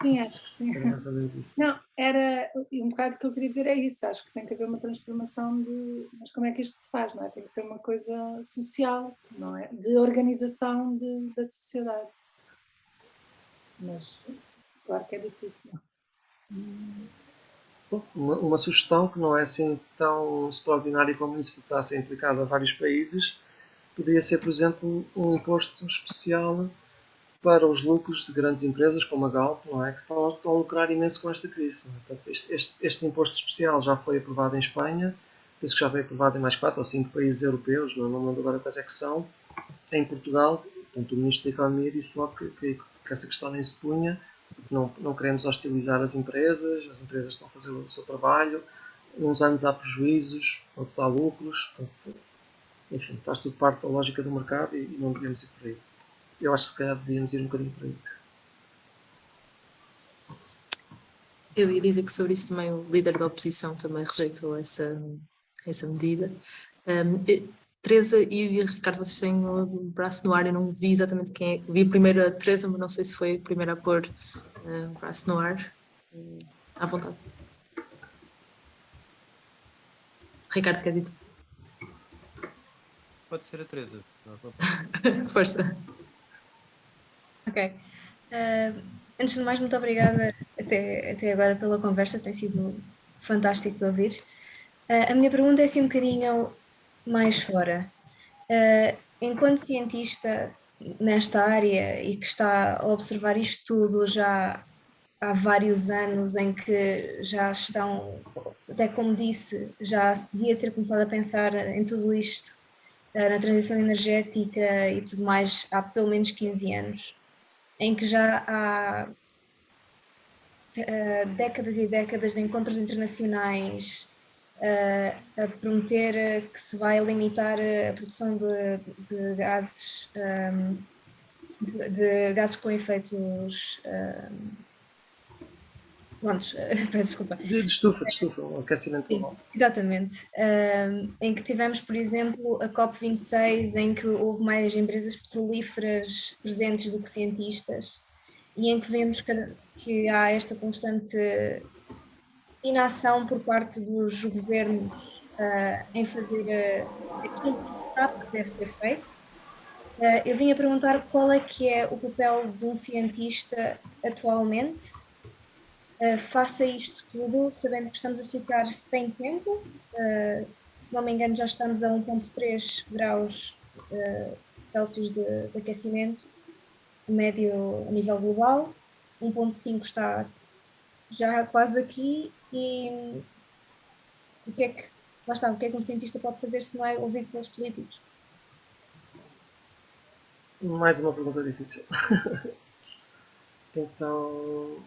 Sim, acho que sim. era mais ou menos isso. Não, era um bocado o que eu queria dizer é isso, acho que tem que haver uma transformação mas como é que isto se faz, não é? Tem que ser uma coisa social, não é? De organização da sociedade. Mas claro que é difícil. Bom, uma sugestão que não é assim tão extraordinária como isso, porque está a ser implicado a vários países, poderia ser, por exemplo, um imposto especial para os lucros de grandes empresas como a Galp, não é? Que estão a lucrar imenso com esta crise. Não é? Portanto, este imposto especial já foi aprovado em Espanha, penso que já foi aprovado em mais 4 ou 5 países europeus, não lembro agora quais é que são. Em Portugal, portanto, o Ministro da Economia disse logo que essa questão nem se punha, porque não queremos hostilizar as empresas estão a fazer o seu trabalho, uns anos há prejuízos, outros há lucros, portanto, enfim, faz tudo parte da lógica do mercado e não devemos ir por aí. Eu acho que se calhar devíamos ir um bocadinho por aí. Eu ia dizer que sobre isso também o líder da oposição também rejeitou essa medida. Teresa e Ricardo, vocês têm o braço no ar, eu não vi exatamente quem é. Vi primeiro a Teresa, mas não sei se foi a primeira a pôr o braço no ar. À vontade. Ricardo, quer dizer? Pode ser a Teresa. Força. Ok. Antes de mais, muito obrigada até agora pela conversa, tem sido fantástico de ouvir. A minha pergunta é assim um bocadinho mais fora. Enquanto cientista nesta área e que está a observar isto tudo já há vários anos, em que já estão, até como disse, já se devia ter começado a pensar em tudo isto, na transição energética e tudo mais, há pelo menos 15 anos, em que já há décadas e décadas de encontros internacionais a prometer que se vai limitar a produção de gases, de gases com efeitos. Prontos, peço desculpa. De estufa, o aquecimento global. Exatamente. Em que tivemos, por exemplo, a COP26, em que houve mais empresas petrolíferas presentes do que cientistas, e em que vemos que há esta constante inação por parte dos governos em fazer aquilo que se sabe que deve ser feito. Eu vim a perguntar qual é que é o papel de um cientista atualmente, face a isto tudo, sabendo que estamos a ficar sem tempo. Se não me engano, já estamos a 1,3 graus Celsius de aquecimento médio a nível global, 1,5 está já quase aqui, e o que é que, lá está, o que é que um cientista pode fazer se não é ouvido pelos políticos? Mais uma pergunta difícil. Então,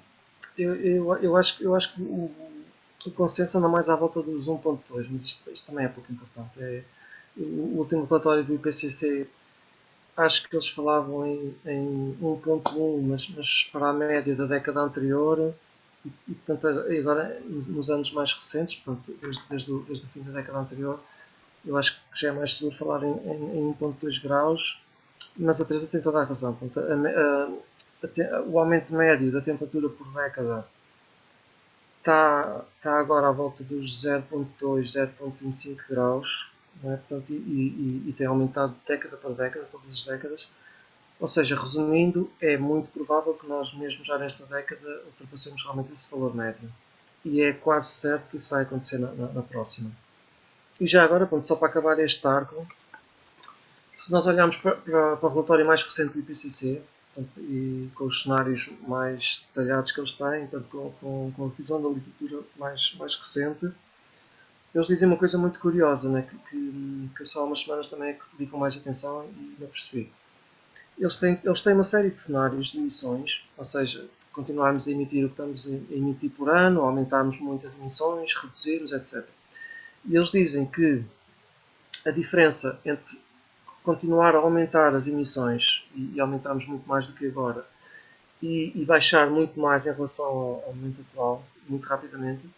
eu acho que o consenso anda mais à volta dos 1,2, mas isto também é pouco importante. O último relatório do IPCC, acho que eles falavam em 1,1, mas para a média da década anterior, e portanto, agora nos anos mais recentes, portanto, desde o fim da década anterior, eu acho que já é mais seguro falar em 1,2 graus, mas a Teresa tem toda a razão. Portanto, o aumento médio da temperatura por década está agora à volta dos 0,2, 0,25 graus, não é? Portanto, e tem aumentado de década para década, todas as décadas. Ou seja, resumindo, é muito provável que nós mesmo já nesta década ultrapassemos realmente esse valor médio. E é quase certo que isso vai acontecer na próxima. E já agora, pronto, só para acabar este arco, se nós olharmos para o relatório mais recente do IPCC, portanto, e com os cenários mais detalhados que eles têm, portanto, com a visão da literatura mais recente, eles dizem uma coisa muito curiosa, né, que só há umas semanas também é que dedicam mais atenção e não percebi. Eles têm uma série de cenários de emissões, ou seja, continuarmos a emitir o que estamos a emitir por ano, aumentarmos muito as emissões, reduzirmos, etc. E eles dizem que a diferença entre continuar a aumentar as emissões e aumentarmos muito mais do que agora e baixar muito mais em relação ao momento atual, muito rapidamente,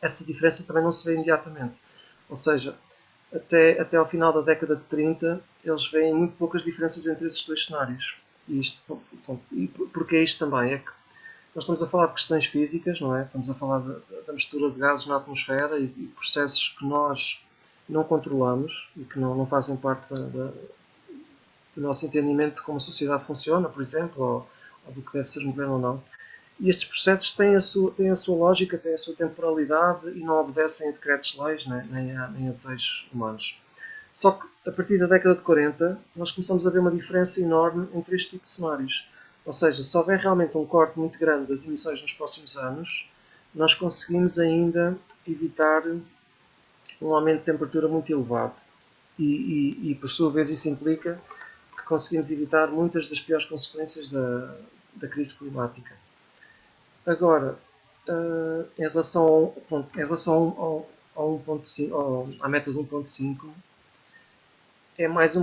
essa diferença também não se vê imediatamente. Ou seja, até ao final da década de 30, eles veem muito poucas diferenças entre esses dois cenários. E porque é isto também? É que nós estamos a falar de questões físicas, não é? Estamos a falar da mistura de gases na atmosfera e processos que nós não controlamos e que não fazem parte do nosso entendimento de como a sociedade funciona, por exemplo, ou do que deve ser moderno ou não. E estes processos têm a sua lógica, têm a sua temporalidade e não obedecem a decretos-leis nem a desejos humanos. Só que a partir da década de 40 nós começamos a ver uma diferença enorme entre este tipo de cenários. Ou seja, se houver realmente um corte muito grande das emissões nos próximos anos, nós conseguimos ainda evitar um aumento de temperatura muito elevado. E por sua vez, isso implica que conseguimos evitar muitas das piores consequências da crise climática. Agora, em relação, ao 1.5, à meta de 1.5, é mais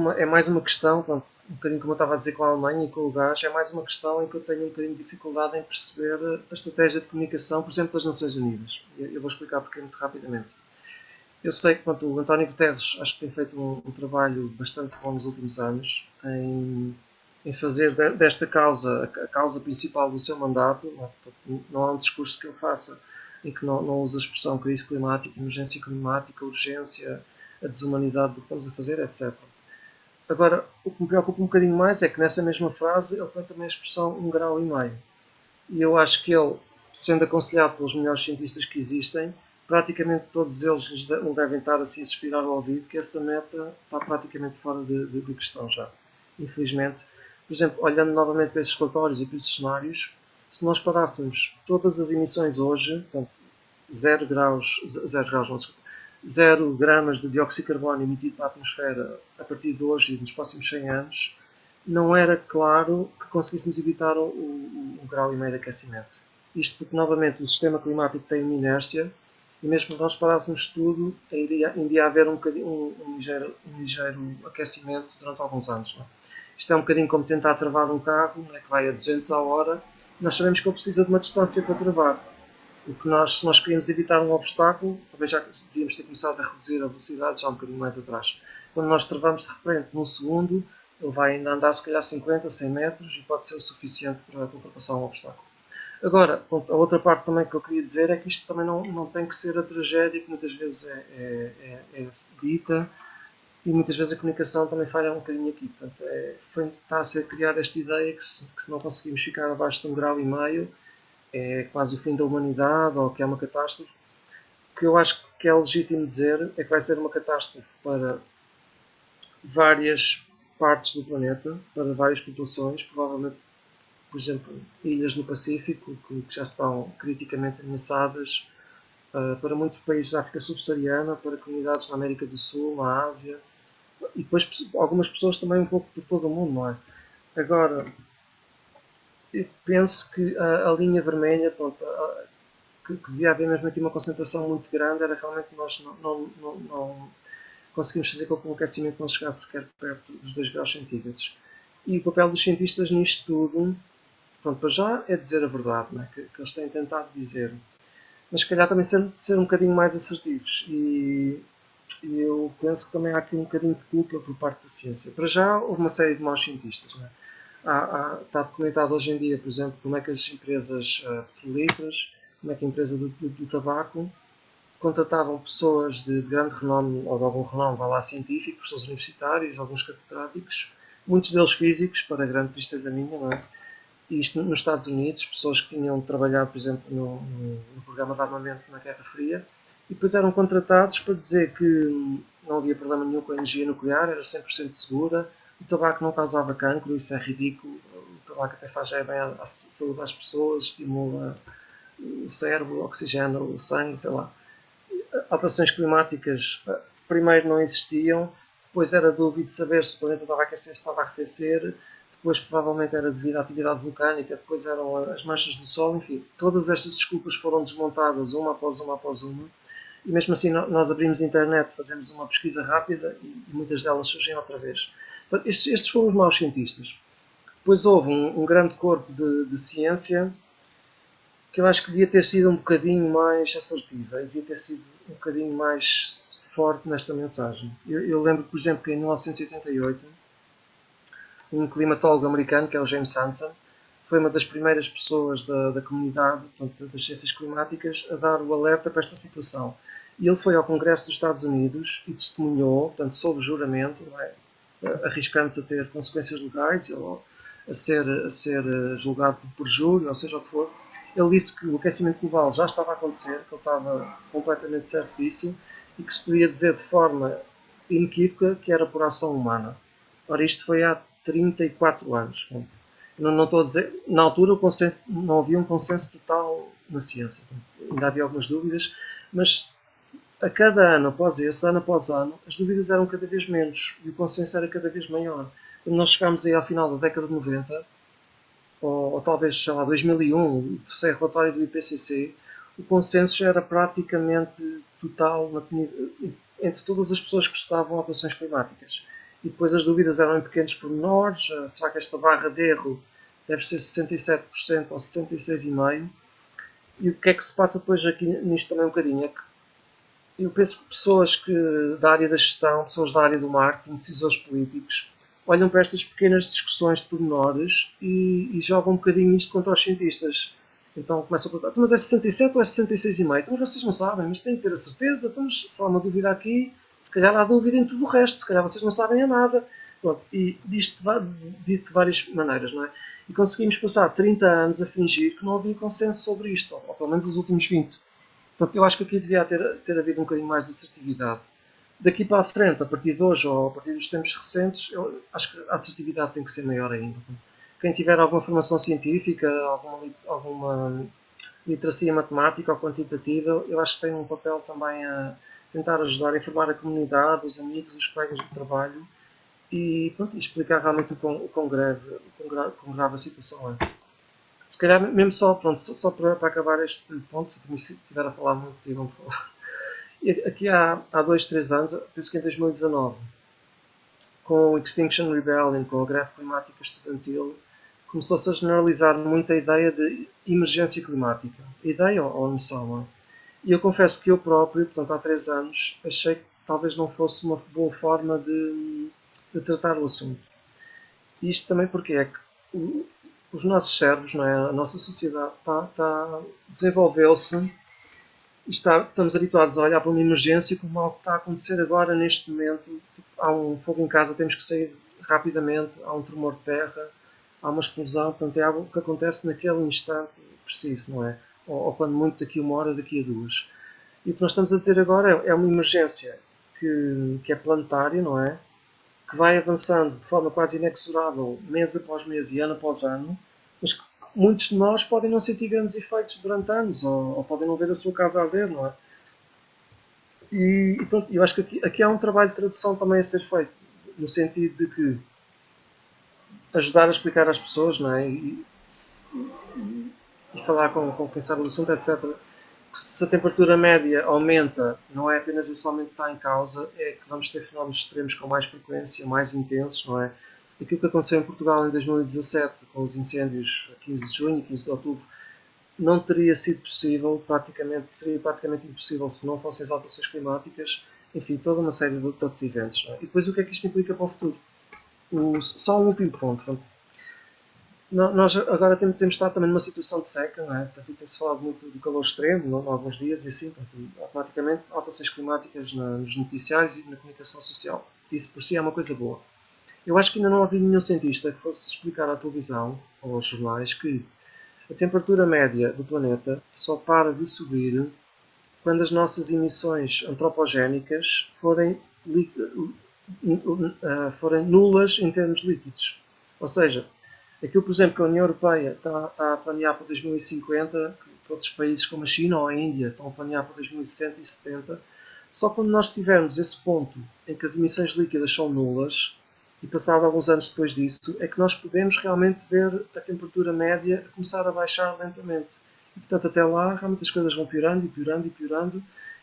uma questão, pronto, um bocadinho como eu estava a dizer com a Alemanha e com o gás, é mais uma questão em que eu tenho um bocadinho de dificuldade em perceber a estratégia de comunicação, por exemplo, das Nações Unidas. Eu vou explicar porque muito rapidamente. Eu sei que pronto, o António Guterres acho que tem feito um trabalho bastante bom nos últimos anos em fazer desta causa a causa principal do seu mandato. Não há um discurso que ele faça em que não usa a expressão crise climática, emergência climática, urgência, a desumanidade do que estamos a fazer, etc. Agora, o que me preocupa um bocadinho mais é que nessa mesma frase ele põe também a expressão 1,5 graus. E eu acho que ele, sendo aconselhado pelos melhores cientistas que existem, praticamente todos eles não devem estar assim a suspirar ao ouvido que essa meta está praticamente fora de questão já. Infelizmente. Por exemplo, olhando novamente para esses relatórios e para esses cenários, se nós parássemos todas as emissões hoje, portanto, 0 gramas de dióxido de carbono emitido para a atmosfera a partir de hoje e nos próximos 100 anos, não era claro que conseguíssemos evitar o 1,5 grau de aquecimento. Isto porque, novamente, o sistema climático tem uma inércia e mesmo que nós parássemos tudo, iria haver um ligeiro aquecimento durante alguns anos. Não é? Isto é um bocadinho como tentar travar um carro, não é, que vai a 200 a hora. Nós sabemos que ele precisa de uma distância para travar. O que se nós queríamos evitar um obstáculo, talvez já devíamos ter começado a reduzir a velocidade já um bocadinho mais atrás. Quando nós travamos de repente num segundo, ele vai ainda andar se calhar 50, 100 metros e pode ser o suficiente para ultrapassar um obstáculo. Agora, a outra parte também que eu queria dizer é que isto também não tem que ser a tragédia que muitas vezes é dita e muitas vezes a comunicação também falha um bocadinho aqui. Portanto, está a ser criada esta ideia que se não conseguimos ficar abaixo de 1,5 graus, é quase o fim da humanidade ou que é uma catástrofe. O que eu acho que é legítimo dizer é que vai ser uma catástrofe para várias partes do planeta, para várias populações, provavelmente, por exemplo, ilhas no Pacífico, que já estão criticamente ameaçadas, para muitos países da África subsaariana, para comunidades na América do Sul, na Ásia, e depois algumas pessoas também um pouco por todo o mundo, não é? Agora, eu penso que a linha vermelha, pronto, que devia haver mesmo aqui uma concentração muito grande, era realmente nós não conseguimos fazer com que o aquecimento não chegasse sequer perto dos 2 graus centígrados. E o papel dos cientistas nisto tudo, pronto, para já é dizer a verdade, não é? que eles têm tentado dizer, mas se calhar também ser um bocadinho mais assertivos. E eu penso que também há aqui um bocadinho de culpa por parte da ciência. Para já houve uma série de maus cientistas. Não é? Está documentado hoje em dia, por exemplo, como é que as empresas petrolíferas, como é que a empresa do tabaco contratavam pessoas de grande renome, ou de algum renome, vá lá, científico, professores universitários, alguns catedráticos, muitos deles físicos, para grande tristeza minha, não é? E isto nos Estados Unidos, pessoas que tinham trabalhado, por exemplo, no programa de armamento na Guerra Fria, e depois eram contratados para dizer que não havia problema nenhum com a energia nuclear, era 100% segura, o tabaco não causava cancro, isso é ridículo, o tabaco até faz bem à saúde das pessoas, estimula o cérebro, oxigena o sangue, sei lá. Alterações climáticas, primeiro não existiam, depois era dúvida de saber se o planeta estava a aquecer, se estava a arrefecer, depois provavelmente era devido à atividade vulcânica, depois eram as manchas do Sol, enfim, todas estas desculpas foram desmontadas uma após uma após uma, e mesmo assim nós abrimos a internet, fazemos uma pesquisa rápida e muitas delas surgem outra vez. Estes foram os maus cientistas. Depois houve um grande corpo de ciência que eu acho que devia ter sido um bocadinho mais assertiva e devia ter sido um bocadinho mais forte nesta mensagem. Eu lembro, por exemplo, que em 1988 um climatólogo americano, que é o James Hansen, foi uma das primeiras pessoas da comunidade, portanto, das ciências climáticas, a dar o alerta para esta situação. E ele foi ao Congresso dos Estados Unidos e testemunhou, portanto, sob juramento, não é? Arriscando-se a ter consequências legais ou a ser julgado por perjúrio, ou seja o que for. Ele disse que o aquecimento global já estava a acontecer, que ele estava completamente certo disso e que se podia dizer de forma inequívoca que era por ação humana. Ora, isto foi há 34 anos. Não estou a dizer, na altura o consenso, não havia um consenso total na ciência. Ainda havia algumas dúvidas, mas a cada ano após ano, as dúvidas eram cada vez menos e o consenso era cada vez maior. Quando nós chegámos aí ao final da década de 90, ou talvez, sei lá, 2001, o terceiro relatório do IPCC, o consenso já era praticamente total entre todas as pessoas que estudavam alterações climáticas. E depois as dúvidas eram em pequenos pormenores. Será que esta barra de erro deve ser 67% ou 66,5%? E o que é que se passa depois aqui nisto também um bocadinho? É que eu penso que pessoas da área da gestão, pessoas da área do marketing, decisores políticos, olham para estas pequenas discussões de pormenores e jogam um bocadinho isto contra os cientistas. Então começam a perguntar, mas é 67 ou é 66,5? Então vocês não sabem, mas têm que ter a certeza. Então, se há uma dúvida aqui, se calhar há dúvida em tudo o resto, se calhar vocês não sabem a nada. Pronto, e disto dito de várias maneiras, não é? E conseguimos passar 30 anos a fingir que não havia consenso sobre isto, ou pelo menos os últimos 20. Portanto, eu acho que aqui devia ter havido um bocadinho mais de assertividade. Daqui para a frente, a partir de hoje ou a partir dos tempos recentes, eu acho que a assertividade tem que ser maior ainda. Quem tiver alguma formação científica, alguma literacia matemática ou quantitativa, eu acho que tem um papel também a tentar ajudar a informar a comunidade, os amigos, os colegas de trabalho e pronto, explicar realmente o quão grave a situação é. Se calhar, mesmo só para acabar este ponto, se me estiver a falar muito, digam por favor. Aqui há 2, 3 anos, penso que em 2019, com o Extinction Rebellion, com a greve climática estudantil, começou-se a generalizar muito a ideia de emergência climática. Ideia ou noção? E eu confesso que eu próprio, portanto há 3 anos, achei que talvez não fosse uma boa forma de tratar o assunto. E isto também porque é que os nossos cérebros, não é? A nossa sociedade desenvolveu-se e estamos habituados a olhar para uma emergência como algo que está a acontecer agora, neste momento. Tipo, há um fogo em casa, temos que sair rapidamente, há um tremor de terra, há uma explosão, portanto é algo que acontece naquele instante preciso, não é? Ou quando muito daqui a 1 hora, daqui a 2. E o que nós estamos a dizer agora é uma emergência que é planetária, não é? Que vai avançando de forma quase inexorável, mês após mês e ano após ano, mas que muitos de nós podem não sentir grandes efeitos durante anos, ou podem não ver a sua casa arder, não é? E pronto, eu acho que aqui há um trabalho de tradução também a ser feito, no sentido de que ajudar a explicar às pessoas, não é? E falar com quem sabe do assunto, etc. Se a temperatura média aumenta, não é apenas esse aumento que está em causa, é que vamos ter fenómenos extremos com mais frequência, mais intensos, não é? Aquilo que aconteceu em Portugal em 2017, com os incêndios a 15 de junho e 15 de outubro, não teria sido possível, seria praticamente impossível se não fossem as alterações climáticas, enfim, toda uma série de outros eventos. Não é? E depois o que é que isto implica para o futuro? Só um último ponto. Nós agora temos estado também numa situação de seca, não é? Portanto, tem-se falado muito do calor extremo, em alguns dias, e assim, portanto, automaticamente, alterações climáticas nos noticiários e na comunicação social. Isso por si é uma coisa boa. Eu acho que ainda não havia nenhum cientista que fosse explicar à televisão ou aos jornais que a temperatura média do planeta só para de subir quando as nossas emissões antropogénicas forem nulas em termos líquidos. Ou seja, aquilo, por exemplo, que a União Europeia está a planear para 2050, que outros países como a China ou a Índia estão a planear para 2170, só quando nós tivermos esse ponto em que as emissões líquidas são nulas, e passado alguns anos depois disso, é que nós podemos realmente ver a temperatura média começar a baixar lentamente. E, portanto, até lá, realmente as coisas vão piorando e piorando e piorando.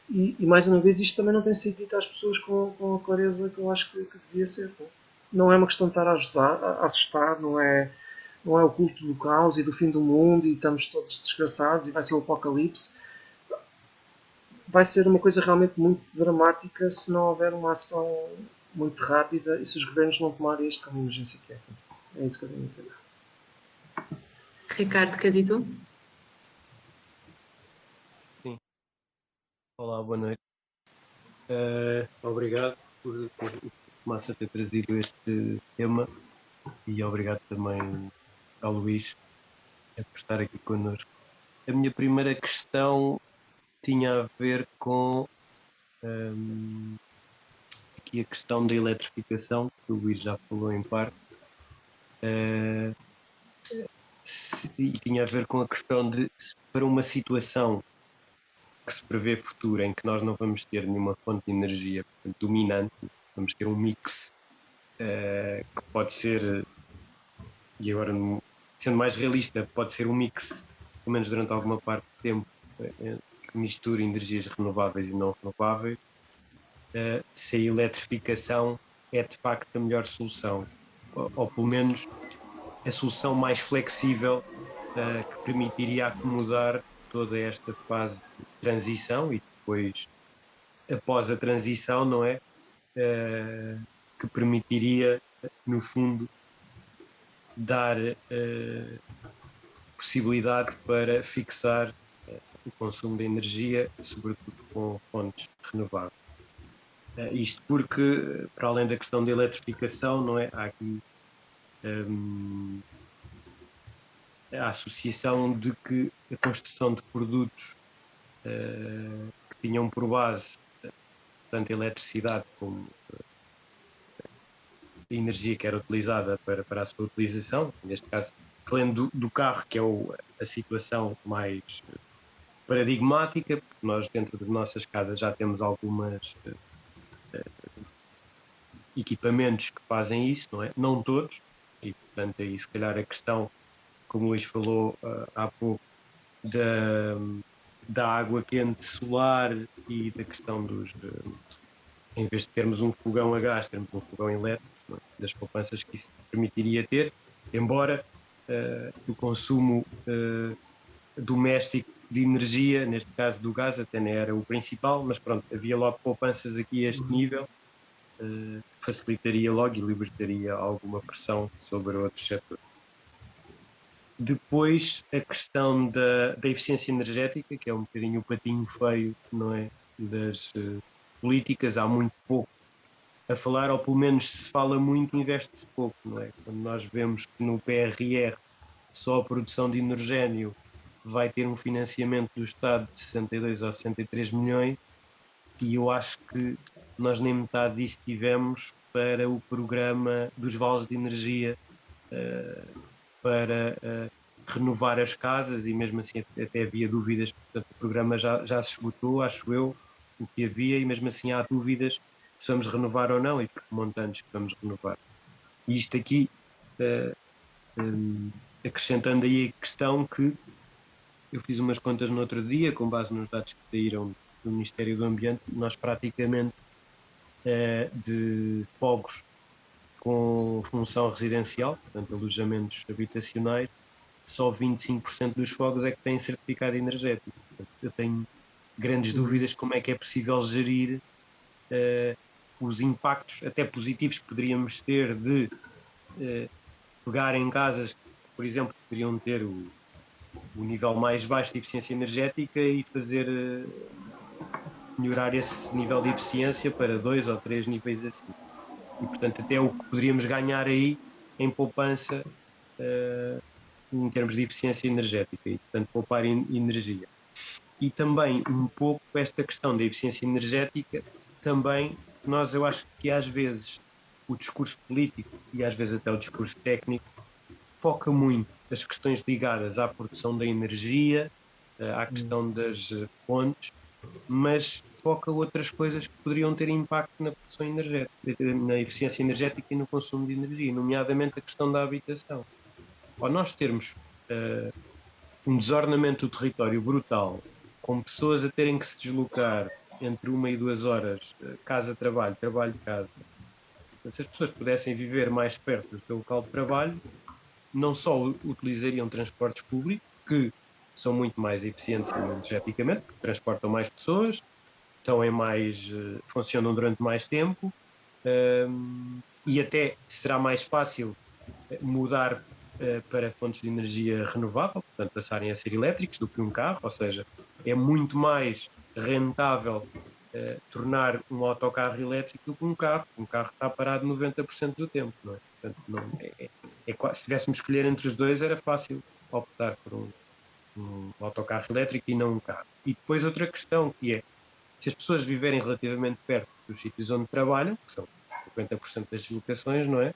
E mais uma vez, isto também não tem sido dito às pessoas com a clareza que eu acho que devia ser. Não é uma questão de estar a assustar, não é o culto do caos e do fim do mundo e estamos todos desgraçados e vai ser o apocalipse. Vai ser uma coisa realmente muito dramática se não houver uma ação muito rápida e se os governos não tomarem isto como emergência que é. É isso que eu tenho a dizer. Ricardo, queres ir tu? Sim. Olá, boa noite. Obrigado por Massa ter trazido este tema e obrigado também ao Luís por estar aqui connosco. A minha primeira questão tinha a ver com aqui a questão da eletrificação, que o Luís já falou em parte, e tinha a ver com a questão de, para uma situação que se prevê futura, em que nós não vamos ter nenhuma fonte de energia, portanto, dominante, vamos ter um mix que pode ser, e agora sendo mais realista, pode ser um mix, pelo menos durante alguma parte do tempo, que misture energias renováveis e não renováveis. Se a eletrificação é de facto a melhor solução, ou pelo menos a solução mais flexível que permitiria acomodar toda esta fase de transição e depois, após a transição, não é? Que permitiria, no fundo, dar possibilidade para fixar o consumo de energia, sobretudo com fontes renováveis. Isto porque, para além da questão da eletrificação, não é? Há aqui a associação de que a construção de produtos que tinham por base tanto a eletricidade como a energia que era utilizada para a sua utilização, neste caso, falando do carro, que é a situação mais paradigmática, porque nós dentro de nossas casas já temos algumas equipamentos que fazem isso, não é? Não todos, e portanto aí se calhar a questão, como o Luís falou há pouco, da água quente solar e da questão em vez de termos um fogão a gás, termos um fogão elétrico, é? Das poupanças que isso permitiria ter, embora o consumo doméstico de energia, neste caso do gás, até não era o principal, mas pronto, havia logo poupanças aqui a este nível, que facilitaria logo e libertaria alguma pressão sobre outros setores. Depois, a questão da eficiência energética, que é um bocadinho o patinho feio, não é, das políticas, há muito pouco a falar, ou pelo menos se fala muito, investe-se pouco, não é? Quando nós vemos que no PRR só a produção de hidrogénio vai ter um financiamento do Estado de 62 ou 63 milhões, e eu acho que nós nem metade disso tivemos para o programa dos vales de energia para renovar as casas, e mesmo assim até havia dúvidas, portanto o programa já se esgotou, acho eu, o que havia, e mesmo assim há dúvidas se vamos renovar ou não e por que montantes que vamos renovar. E isto aqui, acrescentando aí a questão que eu fiz umas contas no outro dia, com base nos dados que saíram do Ministério do Ambiente, nós praticamente de fogos com função residencial, portanto alojamentos habitacionais, só 25% dos fogos é que têm certificado energético. Portanto, eu tenho grandes dúvidas como é que é possível gerir os impactos, até positivos, que poderíamos ter de pegar em casas que, por exemplo, poderiam ter o nível mais baixo de eficiência energética e fazer melhorar esse nível de eficiência para 2 ou 3 níveis acima. E, portanto, até o que poderíamos ganhar aí em poupança em termos de eficiência energética e, portanto, poupar energia. E também um pouco esta questão da eficiência energética, também eu acho que às vezes o discurso político e às vezes até o discurso técnico foca muito as questões ligadas à produção da energia, à questão das fontes, mas foca outras coisas que poderiam ter impacto na produção energética, na eficiência energética e no consumo de energia, nomeadamente a questão da habitação. Ao nós termos um desordenamento do território brutal, com pessoas a terem que se deslocar entre 1 e 2 horas, casa-trabalho, trabalho-casa, se as pessoas pudessem viver mais perto do seu local de trabalho, não só utilizariam transportes públicos, que são muito mais eficientes energeticamente, porque transportam mais pessoas, funcionam durante mais tempo, e até será mais fácil mudar para fontes de energia renovável, portanto passarem a ser elétricos do que um carro, ou seja, é muito mais rentável tornar um autocarro elétrico do que um carro. Um carro está parado 90% do tempo, não é? Portanto, se tivéssemos de escolher entre os dois, era fácil optar por um autocarro elétrico e não um carro. E depois outra questão que é, se as pessoas viverem relativamente perto dos sítios onde trabalham, que são 50% das deslocações, não é?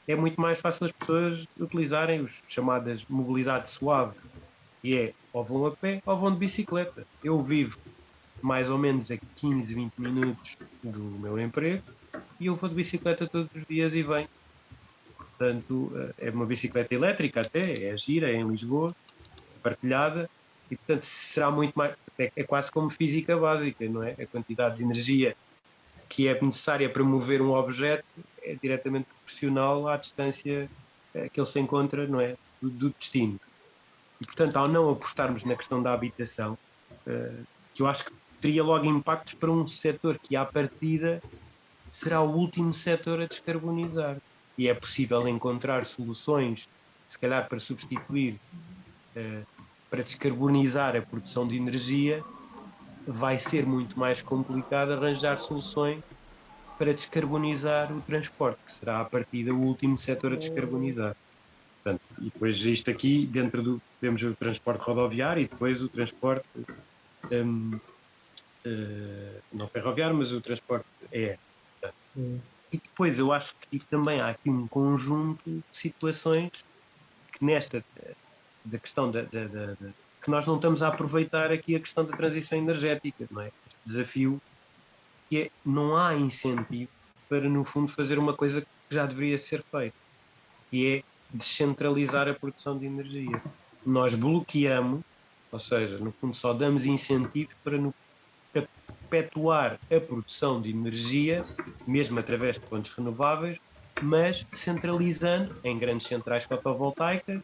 É muito mais fácil as pessoas utilizarem os chamadas mobilidade suave, que é ou vão a pé ou vão de bicicleta. Eu vivo mais ou menos a 15, 20 minutos do meu emprego e eu vou de bicicleta todos os dias e venho. Portanto, é uma bicicleta elétrica até, é gira, é em Lisboa, partilhada, e portanto será muito mais, é quase como física básica, não é? A quantidade de energia que é necessária para mover um objeto é diretamente proporcional à distância que ele se encontra, não é? Do destino. E portanto, ao não apostarmos na questão da habitação, que eu acho que teria logo impactos para um setor que à partida será o último setor a descarbonizar. E é possível encontrar soluções, se calhar para substituir, para descarbonizar a produção de energia, vai ser muito mais complicado arranjar soluções para descarbonizar o transporte, que será a partir do último setor a descarbonizar. Portanto, e depois isto aqui, dentro do, temos o transporte rodoviário e depois o transporte, não ferroviário, mas o transporte aéreo. E depois eu acho que também há aqui um conjunto de situações que nesta, da questão que nós não estamos a aproveitar aqui a questão da transição energética, não é? Este desafio que é, não há incentivo para, no fundo, fazer uma coisa que já deveria ser feita, que é descentralizar a produção de energia. Nós bloqueamos, ou seja, no fundo só damos incentivos para perpetuar a produção de energia, mesmo através de fontes renováveis, mas centralizando em grandes centrais fotovoltaicas,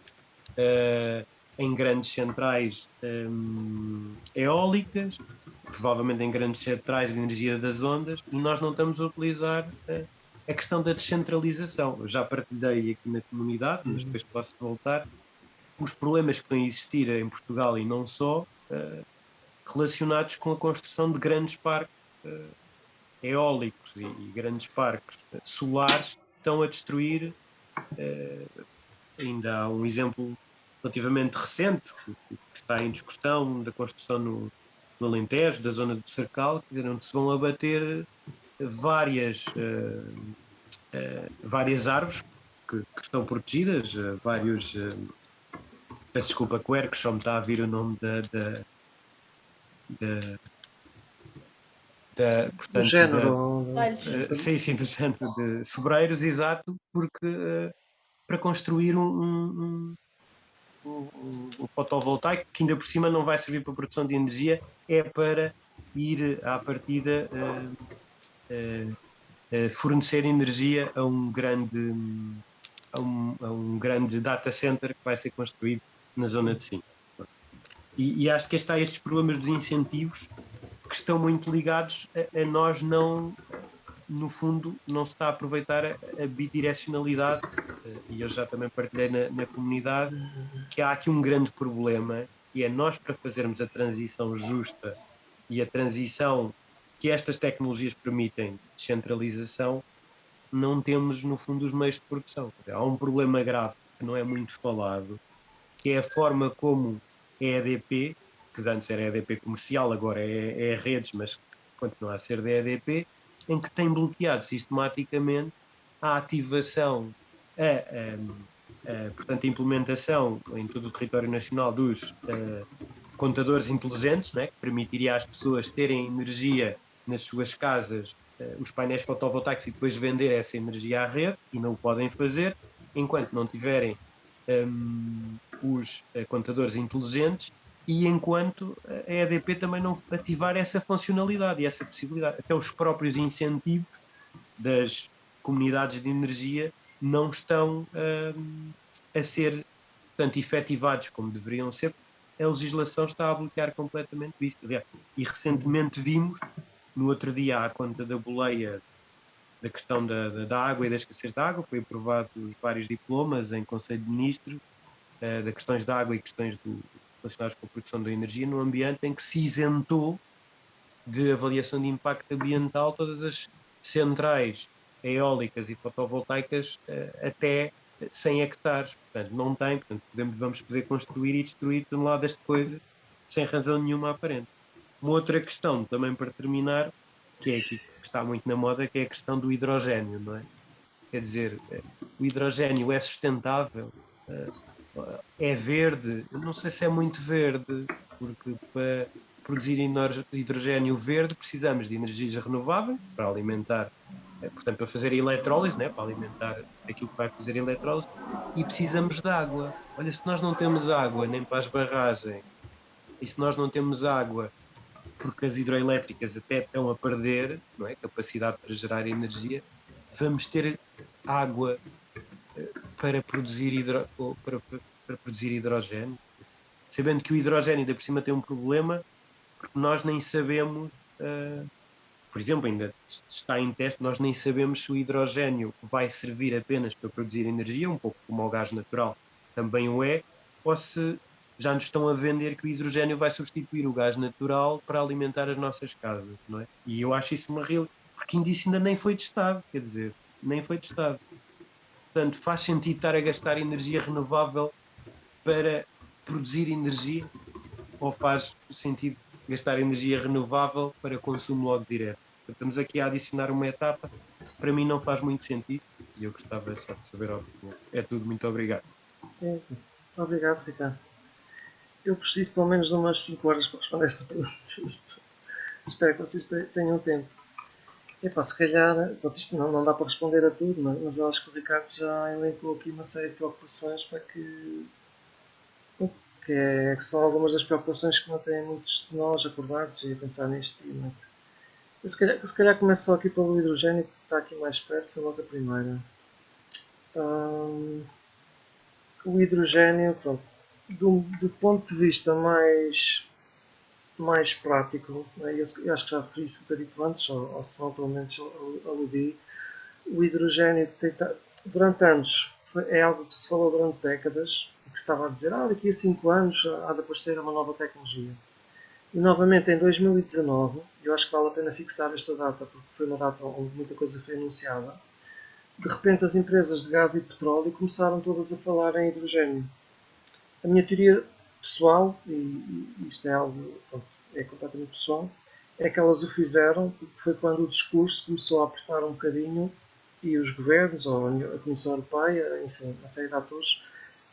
em grandes centrais eólicas, provavelmente em grandes centrais de energia das ondas, e nós não estamos a utilizar a questão da descentralização. Eu já partilhei aqui na comunidade, mas depois posso voltar, os problemas que estão a existir em Portugal e não só, relacionados com a construção de grandes parques eólicos e grandes parques solares, estão a destruir. Ainda há um exemplo relativamente recente que está em discussão da construção no Alentejo, da zona do Cercal, quer dizer, onde se vão abater várias árvores que estão protegidas, vários. Peço desculpa, quercus, só me está a vir o nome portanto, Do género. sim, sim, do género de sobreiros, exato, porque para construir um fotovoltaico, que ainda por cima não vai servir para produção de energia, é para ir à partida fornecer energia a um grande data center que vai ser construído na zona de Sintra. E acho que está estes problemas dos incentivos que estão muito ligados a nós não, no fundo, não se está a aproveitar a bidirecionalidade, e eu já também partilhei na comunidade, que há aqui um grande problema, que é nós, para fazermos a transição justa e a transição que estas tecnologias permitem, descentralização, não temos, no fundo, os meios de produção. Há um problema grave que não é muito falado, que é a forma como a EDP, que antes era EDP comercial, agora é redes, mas continua a ser da EDP, em que tem bloqueado sistematicamente a ativação, portanto, a implementação em todo o território nacional dos contadores inteligentes, né, que permitiria às pessoas terem energia nas suas casas, os painéis fotovoltaicos, e depois vender essa energia à rede, e não o podem fazer, enquanto não tiverem os contadores inteligentes e enquanto a EDP também não ativar essa funcionalidade e essa possibilidade. Até os próprios incentivos das comunidades de energia não estão a ser, portanto, efetivados como deveriam ser. A legislação está a bloquear completamente isto. E recentemente vimos, no outro dia, à conta da boleia da questão da água e da escassez da água, foi aprovado vários diplomas em Conselho de Ministros de questões da água e questões relacionadas com a produção da energia no ambiente, em que se isentou de avaliação de impacto ambiental todas as centrais eólicas e fotovoltaicas até 100 hectares. Portanto, não tem, vamos poder construir e destruir toneladas de coisas sem razão nenhuma aparente. Uma outra questão, também para terminar, que é aqui que está muito na moda, que é a questão do hidrogénio, não é? Quer dizer, o hidrogénio é sustentável, é verde, eu não sei se é muito verde, porque para produzir hidrogénio verde precisamos de energias renováveis para alimentar, portanto, para fazer a eletrólise, né, para alimentar aquilo que vai fazer a eletrólise, e precisamos de água. Olha, se nós não temos água nem para as barragens, e se nós não temos água porque as hidroelétricas até estão a perder, não é, capacidade para gerar energia, vamos ter água para produzir, para produzir hidrogênio, sabendo que o hidrogênio ainda por cima tem um problema, porque nós nem sabemos, por exemplo, ainda está em teste, nós nem sabemos se o hidrogênio vai servir apenas para produzir energia, um pouco como o gás natural também o é, ou se já nos estão a vender que o hidrogênio vai substituir o gás natural para alimentar as nossas casas, não é? E eu acho isso uma realidade, porque isso ainda nem foi testado, quer dizer, nem foi testado. Portanto, faz sentido estar a gastar energia renovável para produzir energia ou faz sentido gastar energia renovável para consumo logo direto? Estamos aqui a adicionar uma etapa, para mim não faz muito sentido e eu gostava só de saber a opinião. É tudo, muito obrigado. Obrigado, Ricardo. Eu preciso pelo menos de umas 5 horas para responder esta pergunta. Espero que vocês tenham tempo. Epá, se calhar, isto não dá para responder a tudo, mas eu acho que o Ricardo já elencou aqui uma série de preocupações para que são algumas das preocupações que mantêm muitos de nós acordados e a pensar nisto. Se calhar começo só aqui pelo hidrogênio, que está aqui mais perto, foi logo a primeira. O hidrogênio, pronto, do ponto de vista mais prático, né, eu acho que já referi isso um bocadinho antes, ou se não, pelo menos aludi, o hidrogênio durante anos é algo que se falou durante décadas, que se estava a dizer, daqui a 5 anos há de aparecer uma nova tecnologia. E novamente em 2019, eu acho que vale a pena fixar esta data, porque foi uma data onde muita coisa foi anunciada, de repente as empresas de gás e petróleo começaram todas a falar em hidrogênio. A minha teoria pessoal, e isto é algo é completamente pessoal, é que elas o fizeram porque foi quando o discurso começou a apertar um bocadinho e os governos, ou a Comissão Europeia, enfim, uma série de atores,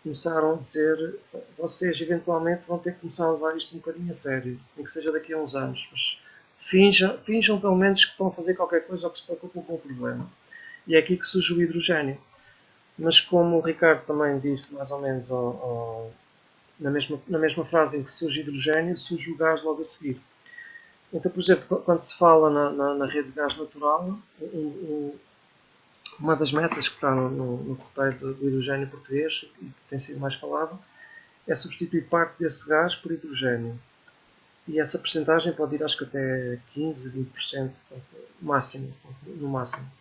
começaram a dizer vocês eventualmente vão ter que começar a levar isto um bocadinho a sério, nem que seja daqui a uns anos, mas finjam pelo menos que estão a fazer qualquer coisa ou que se preocupam com o problema. E é aqui que surge o hidrogênio. Mas como o Ricardo também disse, mais ou menos na mesma frase em que surge hidrogênio, surge o gás logo a seguir. Então, por exemplo, quando se fala na rede de gás natural, uma das metas que está no roteiro do hidrogênio português, e que tem sido mais falado, é substituir parte desse gás por hidrogênio. E essa percentagem pode ir, acho que até 15, 20%, no máximo.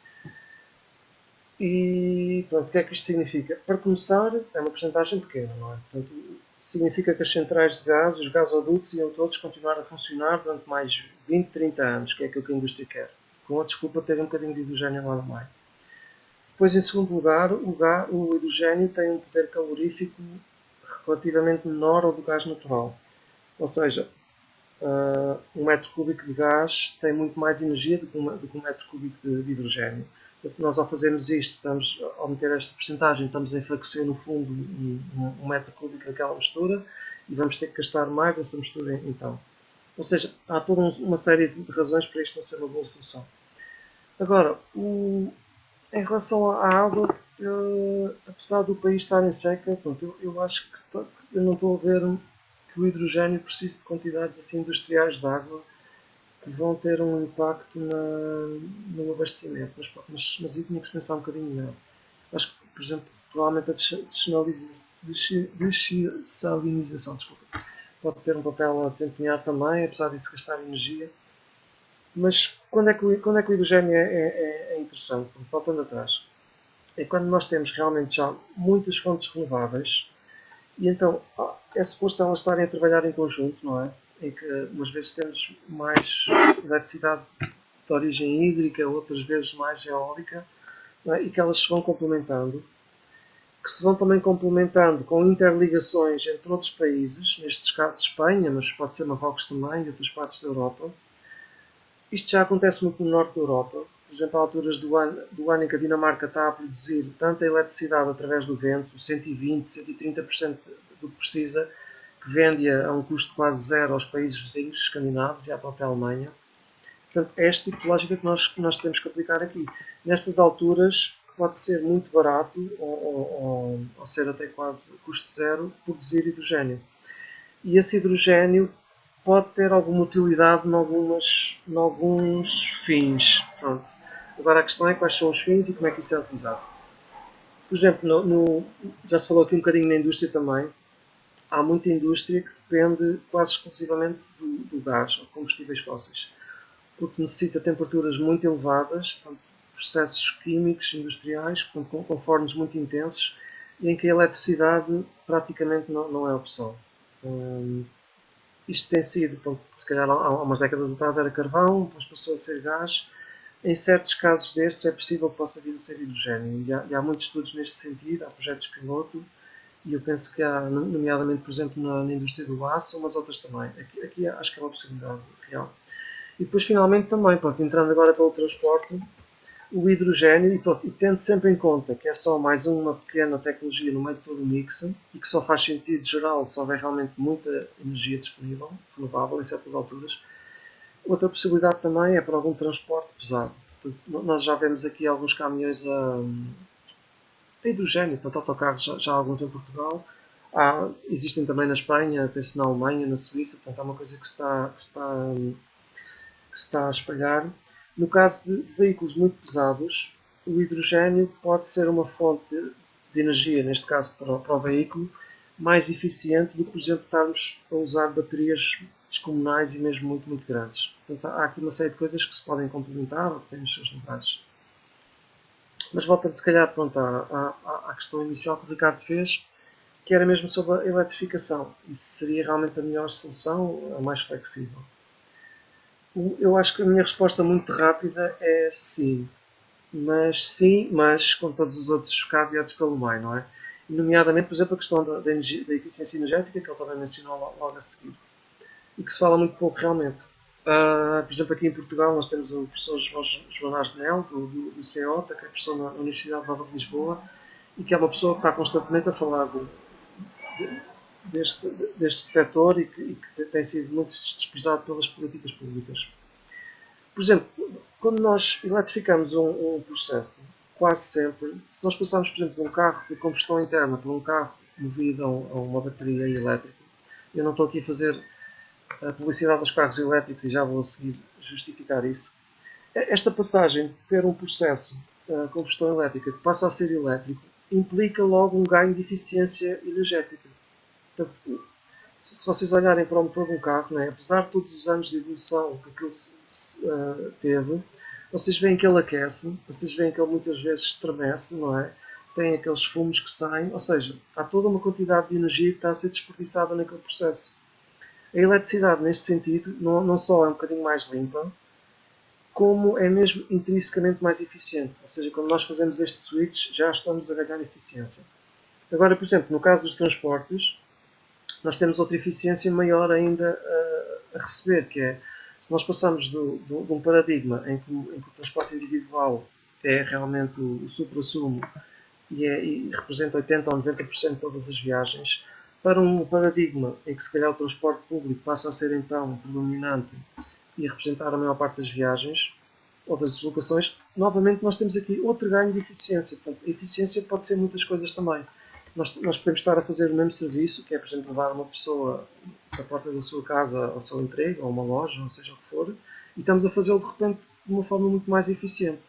E pronto, o que é que isto significa? Para começar, é uma porcentagem pequena, não é? Portanto, significa que as centrais de gás, os gasodutos, iam todos continuar a funcionar durante mais 20, 30 anos, que é aquilo que a indústria quer, com a desculpa de ter um bocadinho de hidrogênio lá no meio. Depois, em segundo lugar, o hidrogênio tem um poder calorífico relativamente menor ao do gás natural. Ou seja, um metro cúbico de gás tem muito mais energia do que um metro cúbico de hidrogênio. Portanto, nós ao fazermos isto, ao meter esta porcentagem, estamos a enfraquecer no fundo um metro cúbico daquela mistura e vamos ter que gastar mais dessa mistura então. Ou seja, há toda uma série de razões para isto não ser uma boa solução. Agora, em relação à água, apesar do país estar em seca, eu acho que eu não estou a ver que o hidrogênio precise de quantidades assim industriais de água que vão ter um impacto no abastecimento. Mas aí tinha que se pensar um bocadinho melhor. Acho que, por exemplo, provavelmente a dessalinização pode ter um papel a desempenhar também, apesar disso gastar energia. Mas quando é que o hidrogênio é interessante? Voltando atrás. É quando nós temos realmente já muitas fontes renováveis e então é suposto elas estarem a trabalhar em conjunto, não é? Em que umas vezes temos mais eletricidade de origem hídrica, outras vezes mais eólica, é? E que elas se vão complementando. que se vão também complementando com interligações entre outros países, nestes casos Espanha, mas pode ser Marrocos também, e outras partes da Europa. Isto já acontece muito no norte da Europa. Por exemplo, há alturas do ano em que a Dinamarca está a produzir tanta eletricidade através do vento, 120, 130% do que precisa, que vende-a a um custo quase zero aos países vizinhos escandinavos e à própria Alemanha. Portanto, é este tipo de lógica que nós temos que aplicar aqui. Nestas alturas, pode ser muito barato, ou ser até quase custo zero, produzir hidrogênio. E esse hidrogênio pode ter alguma utilidade em alguns fins. Pronto. Agora a questão é quais são os fins e como é que isso é utilizado. Por exemplo, já se falou aqui um bocadinho na indústria também. Há muita indústria que depende quase exclusivamente do gás ou combustíveis fósseis, porque necessita temperaturas muito elevadas, portanto, processos químicos, industriais, portanto, com fornos muito intensos, e em que a eletricidade praticamente não é opção. Isto tem sido, portanto, se calhar há umas décadas atrás era carvão, depois passou a ser gás. Em certos casos destes é possível que possa vir a ser hidrogênio. E há muitos estudos neste sentido, há projetos piloto, e eu penso que há, nomeadamente, por exemplo, na indústria do aço, mas outras também. Aqui acho que é uma possibilidade real. E depois, finalmente, também, pronto, entrando agora pelo transporte, o hidrogênio, e tendo sempre em conta que é só mais uma pequena tecnologia no meio de todo o mix e que só faz sentido geral se houver realmente muita energia disponível, renovável, em certas alturas. Outra possibilidade também é para algum transporte pesado. Portanto, nós já vemos aqui alguns caminhões a hidrogênio, portanto, autocarros, já há alguns em Portugal. Existem também na Espanha, penso na Alemanha, na Suíça, portanto, é uma coisa que se está a espalhar. No caso de veículos muito pesados, o hidrogênio pode ser uma fonte de energia, neste caso para o veículo, mais eficiente do que, por exemplo, estarmos a usar baterias descomunais e mesmo muito, muito grandes. Portanto, há aqui uma série de coisas que se podem complementar ou que têm os seus vantagens. Mas voltando, se calhar, pronto, à questão inicial que o Ricardo fez, que era mesmo sobre a eletrificação. Isso seria realmente a melhor solução, a mais flexível. Eu acho que a minha resposta muito rápida é sim, mas com todos os outros caveatos pelo meio, não é? Nomeadamente, por exemplo, a questão da eficiência energética, que ele também mencionou logo a seguir, e que se fala muito pouco realmente. Por exemplo, aqui em Portugal nós temos o professor João Asnel, do CEOTA, que é professor na Universidade Nova de Lisboa, e que é uma pessoa que está constantemente a falar deste setor e que tem sido muito desprezado pelas políticas públicas. Por exemplo, quando nós eletrificamos um processo, quase sempre, se nós passarmos, por exemplo, de um carro de combustão interna para um carro movido a uma bateria elétrica, eu não estou aqui a fazer a publicidade dos carros elétricos e já vou a seguir justificar isso. Esta passagem de ter um processo de combustão elétrica que passa a ser elétrico implica logo um ganho de eficiência energética. Portanto, se vocês olharem para o motor de um carro, né, apesar de todos os anos de evolução que aquilo teve, vocês veem que ele aquece, vocês veem que ele muitas vezes estremece, não é? Tem aqueles fumos que saem, ou seja, há toda uma quantidade de energia que está a ser desperdiçada naquele processo. A eletricidade, neste sentido, não só é um bocadinho mais limpa, como é mesmo intrinsecamente mais eficiente. Ou seja, quando nós fazemos este switch, já estamos a ganhar eficiência. Agora, por exemplo, no caso dos transportes, nós temos outra eficiência maior ainda a receber, que é, se nós passamos de um paradigma em que o transporte individual é realmente o supra-sumo e representa 80% ou 90% de todas as viagens, para um paradigma em que se calhar o transporte público passa a ser então predominante e a representar a maior parte das viagens ou das deslocações, novamente nós temos aqui outro ganho de eficiência. Portanto, a eficiência pode ser muitas coisas também. Nós podemos estar a fazer o mesmo serviço, que é, por exemplo, levar uma pessoa da porta da sua casa ao seu emprego, ou uma loja, ou seja o que for, e estamos a fazê-lo de repente de uma forma muito mais eficiente.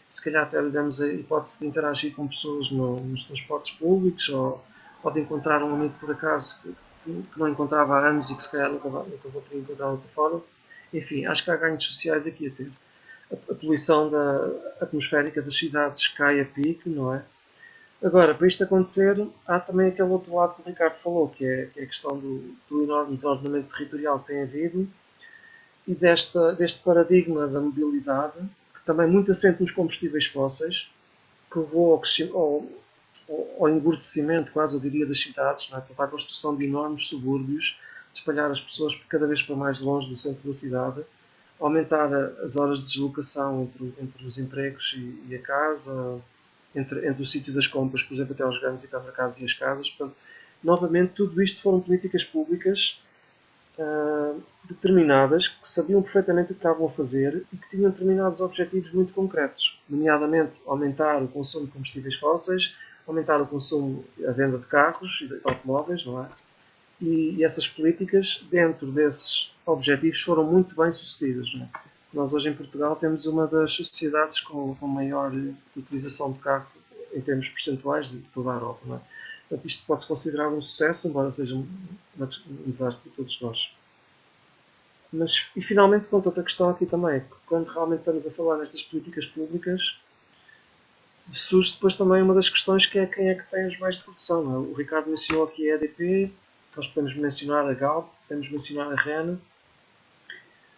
Se calhar até lhe damos a hipótese de interagir com pessoas nos transportes públicos, ou pode encontrar um amigo por acaso que não encontrava há anos e que se calhar nunca vou poder encontrar de outra forma. Enfim, acho que há ganhos sociais aqui a ter. A poluição atmosférica das cidades cai a pique, não é? Agora, para isto acontecer, há também aquele outro lado que o Ricardo falou, que é a questão do enorme desordenamento territorial que tem havido e deste paradigma da mobilidade, que também muito assente nos combustíveis fósseis, que levou ao embrutecimento, quase eu diria, das cidades, não é? Para a construção de enormes subúrbios, de espalhar as pessoas cada vez para mais longe do centro da cidade, aumentar as horas de deslocação entre os empregos e a casa, entre o sítio das compras, por exemplo, até aos grandes hipermercados e as casas. Portanto, novamente, tudo isto foram políticas públicas determinadas, que sabiam perfeitamente o que estavam a fazer e que tinham determinados objetivos muito concretos, nomeadamente aumentar o consumo de combustíveis fósseis, aumentar o consumo, a venda de carros e de automóveis, não é? E essas políticas, dentro desses objetivos, foram muito bem sucedidas. Não é? Nós hoje em Portugal temos uma das sociedades com maior utilização de carro em termos percentuais de toda a Europa. Não é? Portanto, isto pode-se considerar um sucesso, embora seja um desastre para todos nós. Mas, e finalmente, quanto outra questão aqui também, que quando realmente estamos a falar nestas políticas públicas, surge depois também uma das questões que é quem é que tem os meios de produção. Não é? O Ricardo mencionou aqui a EDP, nós podemos mencionar a Galp, podemos mencionar a REN.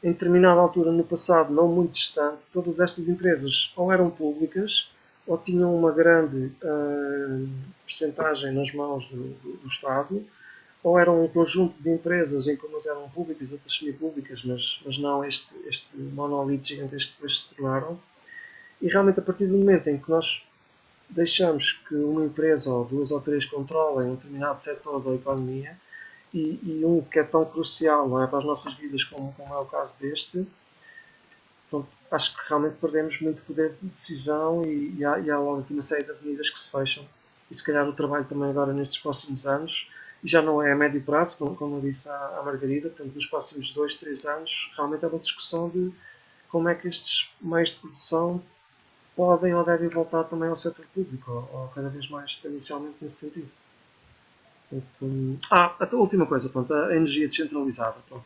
Em determinada altura, no passado, não muito distante, todas estas empresas ou eram públicas ou tinham uma grande percentagem nas mãos do Estado, ou eram um conjunto de empresas em que umas eram públicas, outras semipúblicas, mas não este monolito gigantesco que depois se tornaram. E realmente, a partir do momento em que nós deixamos que uma empresa ou duas ou três controlem um determinado setor da economia, e um que é tão crucial, não é, para as nossas vidas como é o caso deste, então, acho que realmente perdemos muito poder de decisão e há logo aqui uma série de avenidas que se fecham. E se calhar o trabalho também agora nestes próximos anos, e já não é a médio prazo, como eu disse à Margarida, portanto nos próximos 2, 3 anos, realmente é uma discussão de como é que estes meios de produção podem ou devem voltar também ao setor público, ou cada vez mais tendencialmente nesse sentido. A última coisa, pronto, a energia descentralizada. Pronto.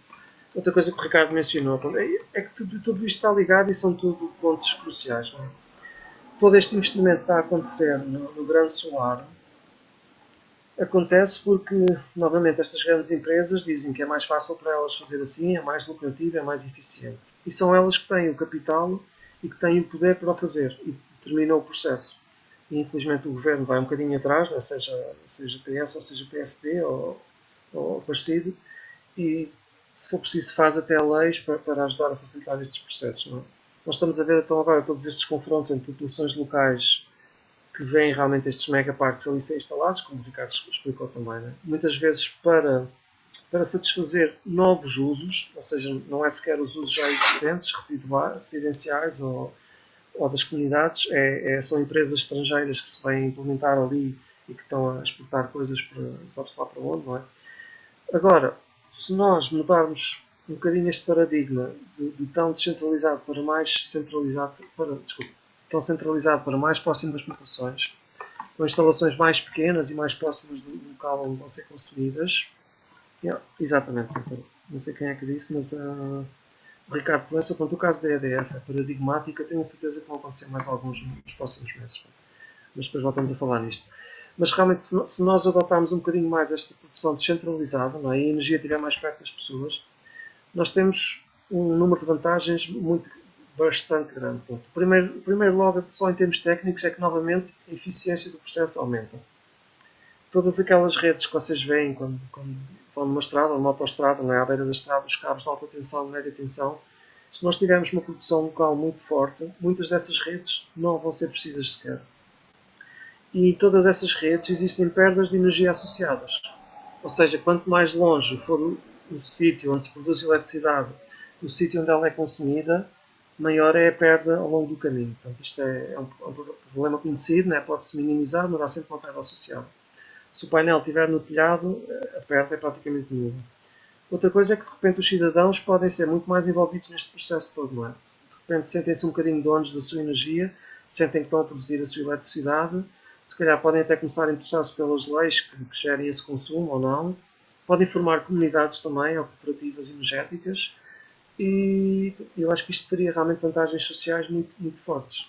Outra coisa que o Ricardo mencionou pronto, é que tudo isto está ligado e são tudo pontos cruciais. Não é? Todo este investimento que está a acontecer no grande solar acontece porque, novamente, estas grandes empresas dizem que é mais fácil para elas fazer assim, é mais lucrativo, é mais eficiente. E são elas que têm o capital e que têm o poder para o fazer e determinam o processo. E, infelizmente, o governo vai um bocadinho atrás, né? seja PS ou seja PSD ou parecido, e se for preciso faz até leis para ajudar a facilitar estes processos. Não é? Nós estamos a ver então agora todos estes confrontos entre populações locais que veem realmente estes megaparques ali ser instalados, como o Ricardo explicou também, né? Muitas vezes para satisfazer novos usos, ou seja, não é sequer os usos já existentes, residenciais ou das comunidades, são empresas estrangeiras que se vêm implementar ali e que estão a exportar coisas para sabe-se lá para onde, não é? Agora, se nós mudarmos um bocadinho este paradigma de tão descentralizado para mais centralizado, tão centralizado para mais próximo das populações, com instalações mais pequenas e mais próximas do local onde vão ser consumidas. Exatamente, não sei quem é que disse, mas o Ricardo Proença, o caso da EDF é paradigmático, eu tenho a certeza que vão acontecer mais alguns nos próximos meses. Mas depois voltamos a falar nisto. Mas realmente, se nós adotarmos um bocadinho mais esta produção descentralizada, não é? E a energia estiver mais perto das pessoas, nós temos um número de vantagens bastante grande. O primeiro logo, só em termos técnicos, é que novamente a eficiência do processo aumenta. Todas aquelas redes que vocês veem quando vão numa estrada, numa autoestrada, não é? À beira da estrada, os cabos de alta tensão, média tensão, se nós tivermos uma produção local muito forte, muitas dessas redes não vão ser precisas sequer. E em todas essas redes existem perdas de energia associadas. Ou seja, quanto mais longe for o sítio onde se produz eletricidade do sítio onde ela é consumida, maior é a perda ao longo do caminho. Portanto, isto é um problema conhecido, né? Pode-se minimizar, mas há sempre uma perda associada. Se o painel estiver no telhado, a perda é praticamente nula. Outra coisa é que, de repente, os cidadãos podem ser muito mais envolvidos neste processo todo, não é? De repente, sentem-se um bocadinho donos da sua energia, sentem que estão a produzir a sua eletricidade, se calhar podem até começar a interessar-se pelas leis que gerem esse consumo ou não, podem formar comunidades também, ou cooperativas energéticas, e eu acho que isto teria realmente vantagens sociais muito, muito fortes.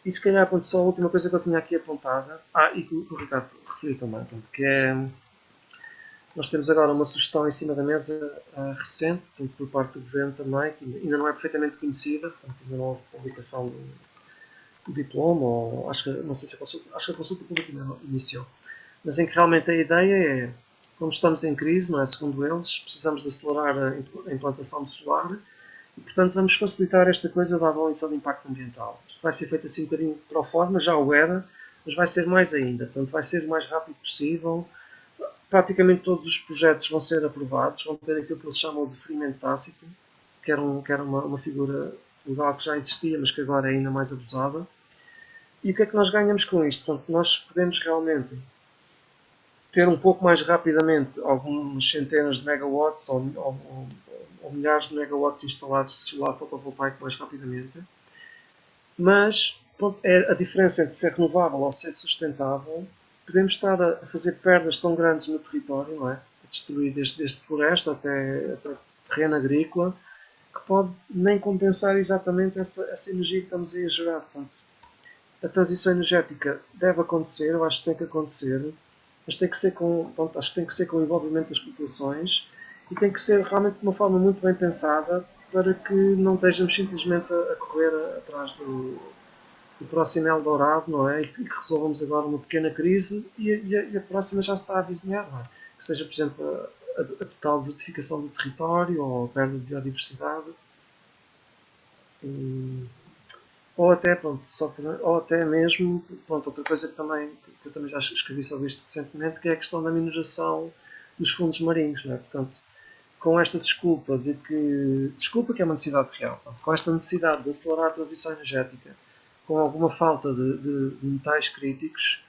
E se calhar, só a última coisa que eu tinha aqui apontada, e que o Ricardo referiu também, que é, nós temos agora uma sugestão em cima da mesa recente, por parte do Governo também, que ainda não é perfeitamente conhecida, portanto, ainda não houve publicação o diploma, ou acho que, não sei se acho que a consulta pública não iniciou, mas em que realmente a ideia é, como estamos em crise, não é, segundo eles, precisamos de acelerar a implantação do solar e, portanto, vamos facilitar esta coisa da avaliação de impacto ambiental. Isto vai ser feito assim um bocadinho pro forma, já o era, mas vai ser mais ainda, portanto, vai ser o mais rápido possível. Praticamente todos os projetos vão ser aprovados, vão ter aquilo que eles chamam de deferimento tácito, que era uma figura legal que já existia, mas que agora é ainda mais abusada. E o que é que nós ganhamos com isto? Portanto, nós podemos realmente ter um pouco mais rapidamente algumas centenas de megawatts ou milhares de megawatts instalados de solar fotovoltaico mais rapidamente, mas pronto, a diferença entre ser renovável ou ser sustentável, podemos estar a fazer perdas tão grandes no território, não é? A destruir desde floresta até terreno agrícola, que pode nem compensar exatamente essa energia que estamos aí a gerar. Portanto, a transição energética deve acontecer, eu acho que tem que acontecer, mas tem que ser pronto, acho que tem que ser com o envolvimento das populações e tem que ser realmente de uma forma muito bem pensada para que não estejamos simplesmente a correr atrás do próximo Eldorado, não é? E que resolvamos agora uma pequena crise e a próxima já está a avizinhar, não é? Que seja, por exemplo, a total desertificação do território ou a perda de biodiversidade. Ou até, pronto, ou até mesmo, pronto, outra coisa que eu também já escrevi sobre isto recentemente, que é a questão da mineração dos fundos marinhos, não é? Portanto, com esta desculpa que é uma necessidade real, com esta necessidade de acelerar a transição energética, com alguma falta de metais críticos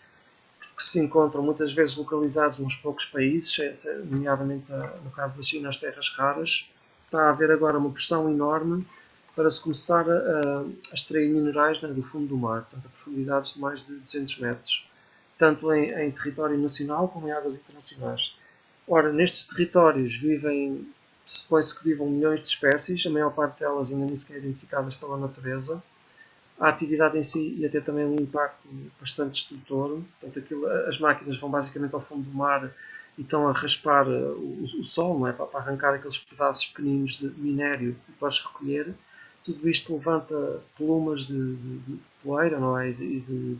que se encontram muitas vezes localizados nos poucos países, nomeadamente no caso da China, as terras raras, está a haver agora uma pressão enorme para se começar a extrair minerais, né, do fundo do mar, portanto, a profundidades de mais de 200 metros, tanto em território nacional como em águas internacionais. Ora, nestes territórios supõe-se que vivam milhões de espécies, a maior parte delas ainda nem sequer identificadas pela natureza. A atividade em si ia ter também um impacto bastante destrutor. Portanto, as máquinas vão basicamente ao fundo do mar e estão a raspar o solo, não é? Para arrancar aqueles pedaços pequeninos de minério para os recolher. Tudo isto levanta plumas de poeira, não é? De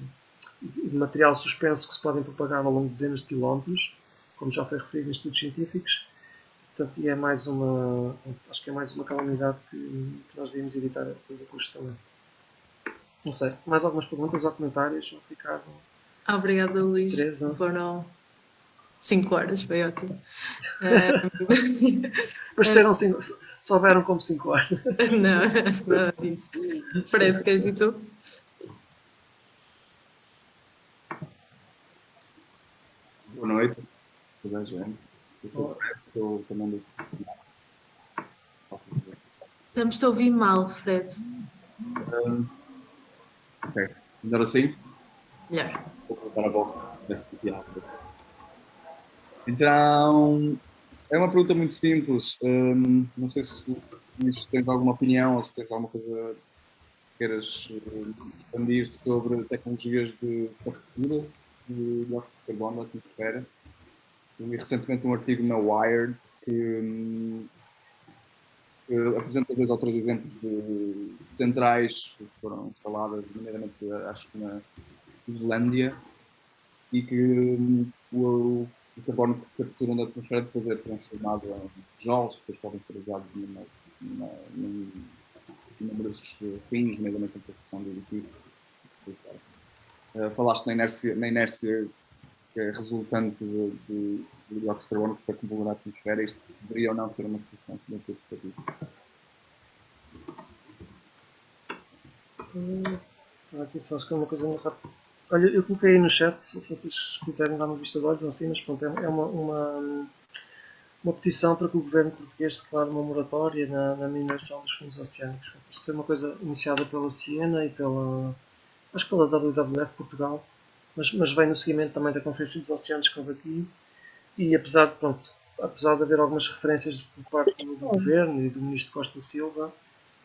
material suspenso que se podem propagar ao longo de dezenas de quilómetros, como já foi referido em estudos científicos. Portanto, e acho que é mais uma calamidade que nós devíamos evitar a todo custo também. Não sei, mais algumas perguntas ou comentários? Ricardo? Obrigada, Luís. Teresa? Foram 5 horas, foi ótimo. Pareceram souberam como 5 horas. Não, acho que nada disso. Fred, queres ir tu? Boa noite, toda a gente. Eu sou o Fred, sou também do. Estamos a ouvir mal, Fred. Ok, melhor assim? Melhor. Vou colocar a bolsa. Então, é uma pergunta muito simples. Não sei se tens alguma opinião ou se tens alguma coisa que queiras expandir sobre tecnologias de captura de dióxido de carbono da atmosfera. Eu li recentemente um artigo na Wired que apresenta 2 ou 3 exemplos de centrais que foram instaladas, nomeadamente, acho que na Islândia, e que o carbono que capturam da atmosfera depois é transformado em tijolos, que depois podem ser usados em inúmeros fins, nomeadamente em produção de edifícios. Falaste na inércia que é resultante do dióxido de carbono que se acumula na atmosfera. Isto deveria ou não ser uma solução para todos os países? Aqui só acho que é uma coisa muito rápida. Olha, eu coloquei aí no chat, se vocês quiserem dar uma vista de olhos ou assim, mas pronto, é uma petição para que o governo português declare uma moratória na mineração dos fundos oceânicos. Isto é uma coisa iniciada pela Siena e acho que pela WWF Portugal, mas vem no seguimento também da Conferência dos Oceanos que houve aqui, e apesar de haver algumas referências por parte do governo e do ministro Costa Silva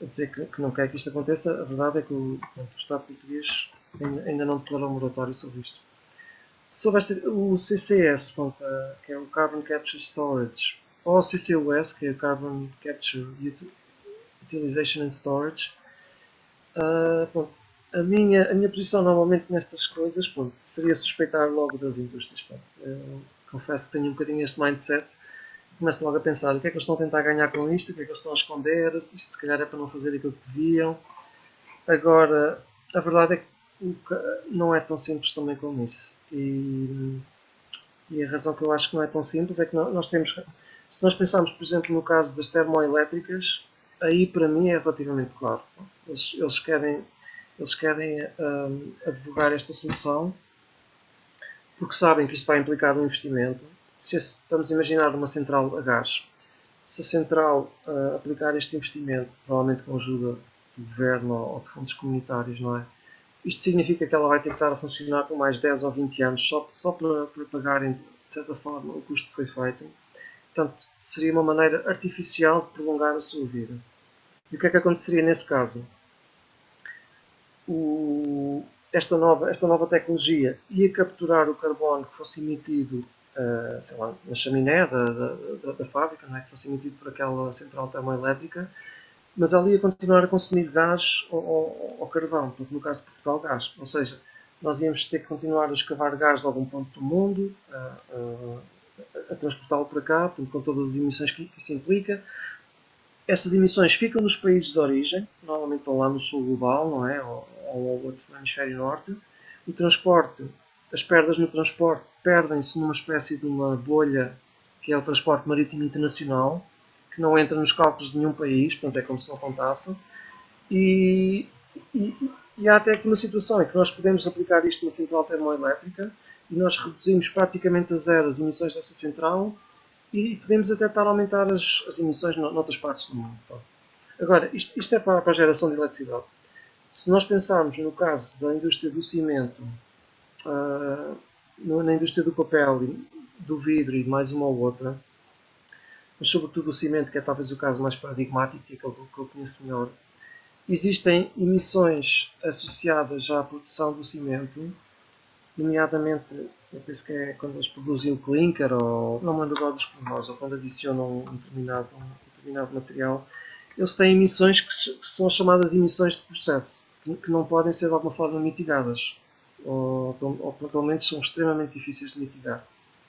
a dizer que não quer que isto aconteça, a verdade é que o Estado português ainda não declarou moratório sobre isto. Sobre o CCS, que é o Carbon Capture Storage, ou o CCUS, que é o Carbon Capture Utilization and Storage, A minha posição normalmente nestas coisas, pronto, seria suspeitar logo das indústrias. Pronto. Eu confesso que tenho um bocadinho este mindset. Começo logo a pensar o que é que eles estão a tentar ganhar com isto, o que é que eles estão a esconder, isto se calhar é para não fazer aquilo que deviam. Agora, a verdade é que não é tão simples também como isso. E a razão que eu acho que não é tão simples é que nós temos. Se nós pensarmos, por exemplo, no caso das termoelétricas, aí para mim é relativamente claro. Eles querem advogar esta solução porque sabem que isto vai implicar um investimento. Vamos imaginar uma central a gás. Se a central aplicar este investimento, provavelmente com a ajuda do governo ou de fundos comunitários, não é? Isto significa que ela vai ter que estar a funcionar por mais 10 ou 20 anos só para pagarem, de certa forma, o custo que foi feito. Portanto, seria uma maneira artificial de prolongar a sua vida. E o que é que aconteceria nesse caso? Esta nova tecnologia ia capturar o carbono que fosse emitido sei lá, na chaminé da fábrica, não é? Que fosse emitido por aquela central termoelétrica, mas ela ia continuar a consumir gás ou carvão, porque no caso de Portugal, gás. Ou seja, nós íamos ter que continuar a escavar gás de algum ponto do mundo, a transportá-lo para cá, portanto, com todas as emissões que isso implica. Essas emissões ficam nos países de origem, normalmente estão lá no sul global, não é? Ou ao outro hemisfério norte. O transporte, as perdas no transporte perdem-se numa espécie de uma bolha que é o transporte marítimo internacional, que não entra nos cálculos de nenhum país, portanto é como se não contasse. E há até aqui uma situação em que nós podemos aplicar isto na central termoelétrica e nós reduzimos praticamente a zero as emissões dessa central e podemos até estar a aumentar as emissões noutras partes do mundo. Agora, isto é para a geração de eletricidade. Se nós pensarmos no caso da indústria do cimento, na indústria do papel, do vidro e de mais uma ou outra, mas sobretudo o cimento, que é talvez o caso mais paradigmático e aquele que eu conheço melhor, existem emissões associadas à produção do cimento, nomeadamente, eu penso que é quando eles produzem o clinker, ou não me lembro agora dos pormenores, ou quando adicionam um determinado material, eles têm emissões que são as chamadas emissões de processo, que não podem ser de alguma forma mitigadas, ou pelo menos são extremamente difíceis de mitigar.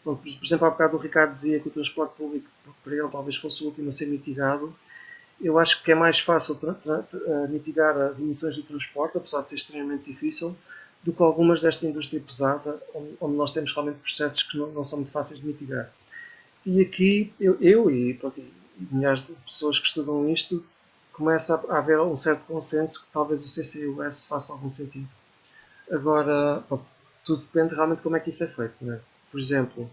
Por exemplo, há bocado o Ricardo dizia que o transporte público para ele talvez fosse o último a ser mitigado. Eu acho que é mais fácil mitigar as emissões do transporte, apesar de ser extremamente difícil, do que algumas desta indústria pesada, onde nós temos realmente processos que não são muito fáceis de mitigar. E aqui, eu e milhares de pessoas que estudam isto, começa a haver um certo consenso que talvez o CCUS faça algum sentido. Agora, tudo depende realmente de como é que isso é feito. Não é? Por exemplo,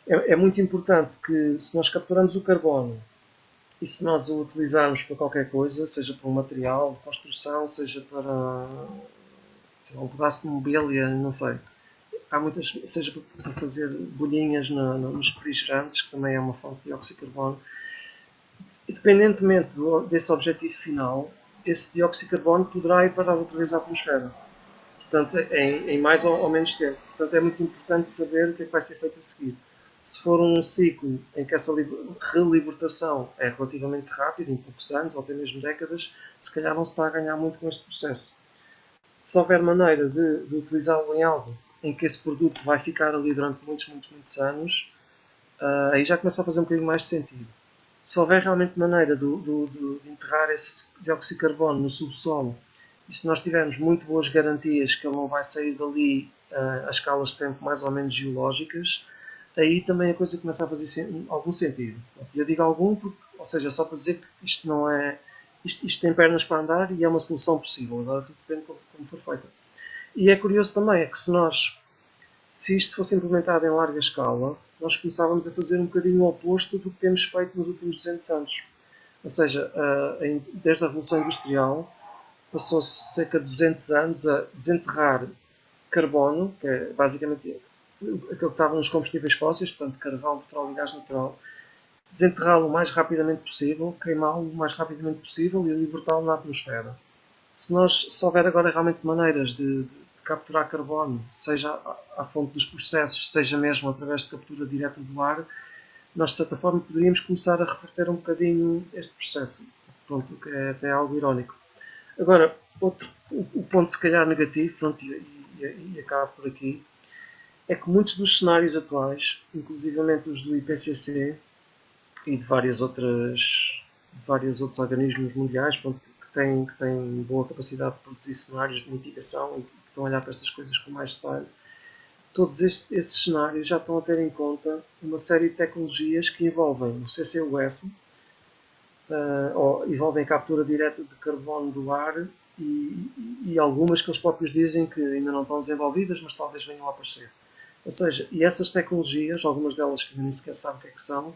é muito importante que, se nós capturamos o carbono e se nós o utilizarmos para qualquer coisa, seja para um material de construção, seja para um pedaço de mobília, não sei. Há muitas, seja para fazer bolinhas nos refrigerantes, que também é uma fonte de dióxido de carbono. Independentemente desse objetivo final, esse dióxido de carbono poderá ir parar outra vez à atmosfera. Portanto, em mais ou menos tempo. Portanto, é muito importante saber o que é que vai ser feito a seguir. Se for um ciclo em que essa relibertação é relativamente rápida, em poucos anos ou até mesmo décadas, se calhar não se está a ganhar muito com este processo. Se houver maneira de utilizá-lo em algo em que esse produto vai ficar ali durante muitos anos, aí já começa a fazer um bocadinho mais de sentido. Se houver realmente maneira de enterrar esse dióxido de carbono no subsolo, e se nós tivermos muito boas garantias que ele não vai sair dali a escalas de tempo mais ou menos geológicas, aí também a coisa começa a fazer algum sentido. Eu digo algum, ou seja, só para dizer que isto não é... Isto tem pernas para andar e é uma solução possível. Agora tudo depende de como for feita. E é curioso também, é que se isto fosse implementado em larga escala, nós começávamos a fazer um bocadinho o oposto do que temos feito nos últimos 200 anos. Ou seja, desde a Revolução Industrial, passou-se cerca de 200 anos a desenterrar carbono, que é basicamente aquilo que estava nos combustíveis fósseis, portanto carvão, petróleo e gás natural, desenterrá-lo o mais rapidamente possível, queimá-lo o mais rapidamente possível e libertá-lo na atmosfera. Se houver agora realmente maneiras de capturar carbono, seja à fonte dos processos, seja mesmo através de captura direta do ar, nós de certa forma poderíamos começar a reverter um bocadinho este processo. Pronto, que é até algo irónico. Agora, o ponto se calhar negativo, pronto, e acabo por aqui, é que muitos dos cenários atuais, inclusivamente os do IPCC e de vários outros organismos mundiais, pronto, que têm boa capacidade de produzir cenários de mitigação e que estão a olhar para estas coisas com mais detalhe, todos esses cenários já estão a ter em conta uma série de tecnologias que envolvem o CCUS, ou envolvem a captura direta de carbono do ar e algumas que eles próprios dizem que ainda não estão desenvolvidas, mas talvez venham a aparecer. Ou seja, e essas tecnologias, algumas delas que nem sequer sabem o que é que são,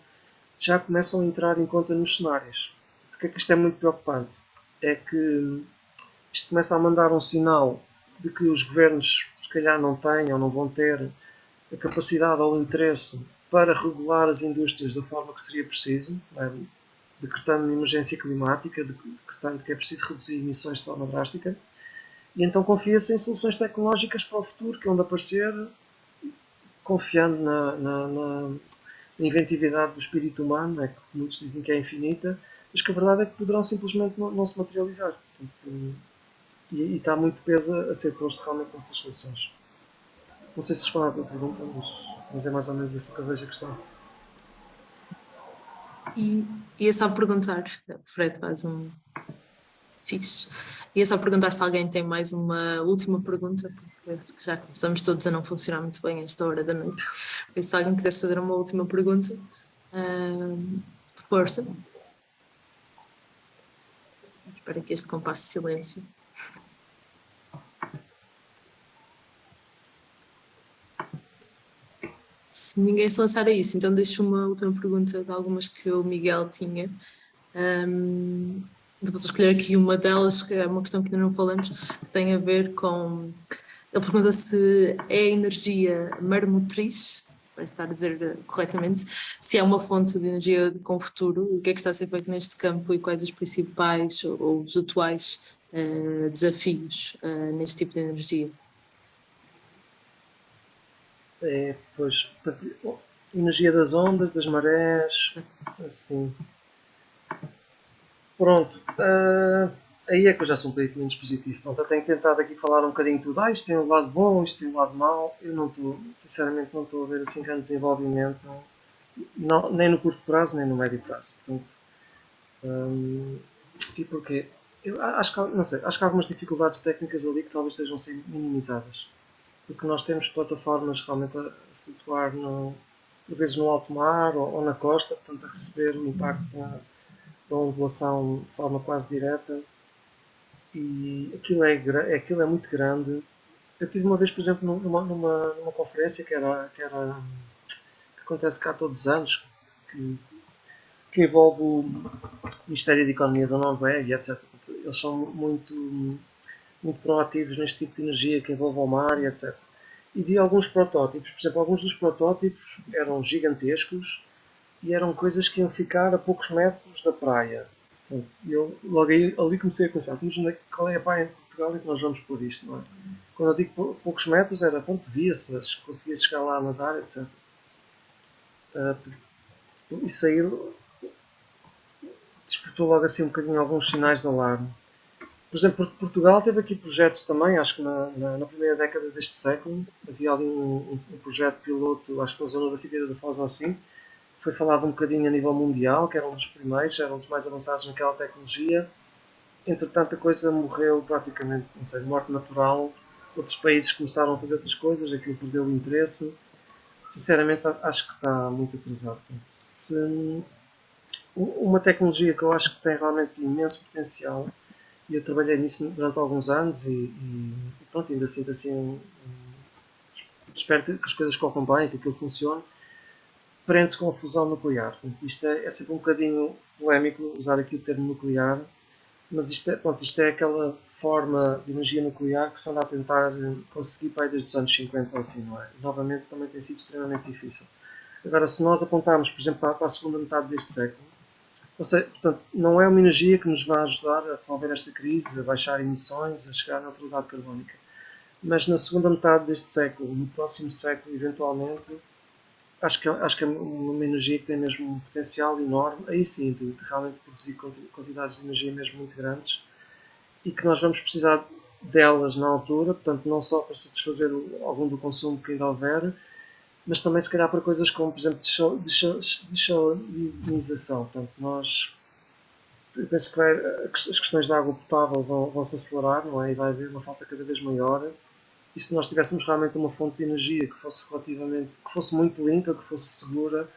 já começam a entrar em conta nos cenários. Porque é que isto é muito preocupante? É que isto começa a mandar um sinal de que os governos se calhar não têm ou não vão ter a capacidade ou o interesse para regular as indústrias da forma que seria preciso, decretando uma emergência climática, decretando que é preciso reduzir emissões de forma drástica, e então confia-se em soluções tecnológicas para o futuro que vão aparecer, confiando na inventividade do espírito humano, que muitos dizem que é infinita, mas que a verdade é que poderão simplesmente não se materializar. Portanto, e está muito peso a ser posto realmente nessas soluções. Não sei se respondo à tua pergunta, mas é mais ou menos assim que eu vejo a questão. E ia só perguntar, o Fred faz um fixe. Ia só perguntar se alguém tem mais uma última pergunta, porque acho que já começamos todos a não funcionar muito bem a esta hora da noite. Por isso, se alguém quisesse fazer uma última pergunta, força. Espero que este compasso de silêncio. Se ninguém se lançar a isso, então deixo uma última pergunta de algumas que o Miguel tinha. Depois vou escolher aqui uma delas, que é uma questão que ainda não falamos, que tem a ver com... Ele pergunta se é energia marmotriz, para estar a dizer corretamente, se é uma fonte de energia com futuro, o que é que está a ser feito neste campo e quais os principais ou os atuais desafios neste tipo de energia. Pois, energia das ondas, das marés, assim. Pronto, aí é que eu já sou um bocadinho menos positivo. Pronto, eu tenho tentado aqui falar um bocadinho de tudo. Isto tem um lado bom, isto tem um lado mau. Eu não estou, sinceramente, não estou a ver assim grande desenvolvimento, nem no curto prazo, nem no médio prazo. Portanto, e porquê? Eu acho que, não sei, acho que há algumas dificuldades técnicas ali que talvez sejam ser minimizadas. Porque nós temos plataformas realmente a flutuar, por vezes no alto mar ou na costa, portanto, a receber o impacto da ondulação de forma quase direta. E aquilo é muito grande. Eu tive uma vez, por exemplo, numa conferência que acontece cá todos os anos, que envolve o Ministério da Economia da Noruega, etc. Eles são muito proativos neste tipo de energia que envolve o mar, etc. E vi alguns protótipos, por exemplo, alguns dos protótipos eram gigantescos e eram coisas que iam ficar a poucos metros da praia. E eu logo ali comecei a pensar, qual é a praia em Portugal em que nós vamos pôr isto, não é? Quando eu digo poucos metros, era, pronto, via-se, conseguia chegar lá a nadar, etc. Isso aí despertou logo assim um bocadinho alguns sinais de alarme. Por exemplo, Portugal teve aqui projetos também, acho que na primeira década deste século, havia ali um projeto piloto, acho que na zona da Figueira da Foz ou assim, foi falado um bocadinho a nível mundial, que era um dos primeiros, era um dos mais avançados naquela tecnologia. Entretanto, a coisa morreu praticamente, não sei, de morte natural. Outros países começaram a fazer outras coisas, aquilo perdeu o interesse. Sinceramente, acho que está muito atrasado. Uma tecnologia que eu acho que tem realmente imenso potencial, e eu trabalhei nisso durante alguns anos e pronto, ainda sinto assim, espero que as coisas corram bem, que aquilo funcione, prende-se com a fusão nuclear. Isto é sempre um bocadinho polémico usar aqui o termo nuclear, mas isto é aquela forma de energia nuclear que se anda a tentar conseguir para aí desde os anos 50 ou assim, não é? E, novamente também tem sido extremamente difícil. Agora, se nós apontarmos, por exemplo, para a segunda metade deste século, ou seja, portanto, não é uma energia que nos vai ajudar a resolver esta crise, a baixar emissões, a chegar à neutralidade carbónica. Mas na segunda metade deste século, no próximo século, eventualmente, acho que é uma energia que tem mesmo um potencial enorme, aí sim, de realmente produzir quantidades de energia mesmo muito grandes e que nós vamos precisar delas na altura, portanto, não só para satisfazer algum do consumo que ainda houver, mas também se calhar para coisas como, por exemplo, desalinização. Portanto, eu penso que as questões da água potável vão se acelerar, não é? E vai haver uma falta cada vez maior. E se nós tivéssemos realmente uma fonte de energia que fosse muito limpa, que fosse segura,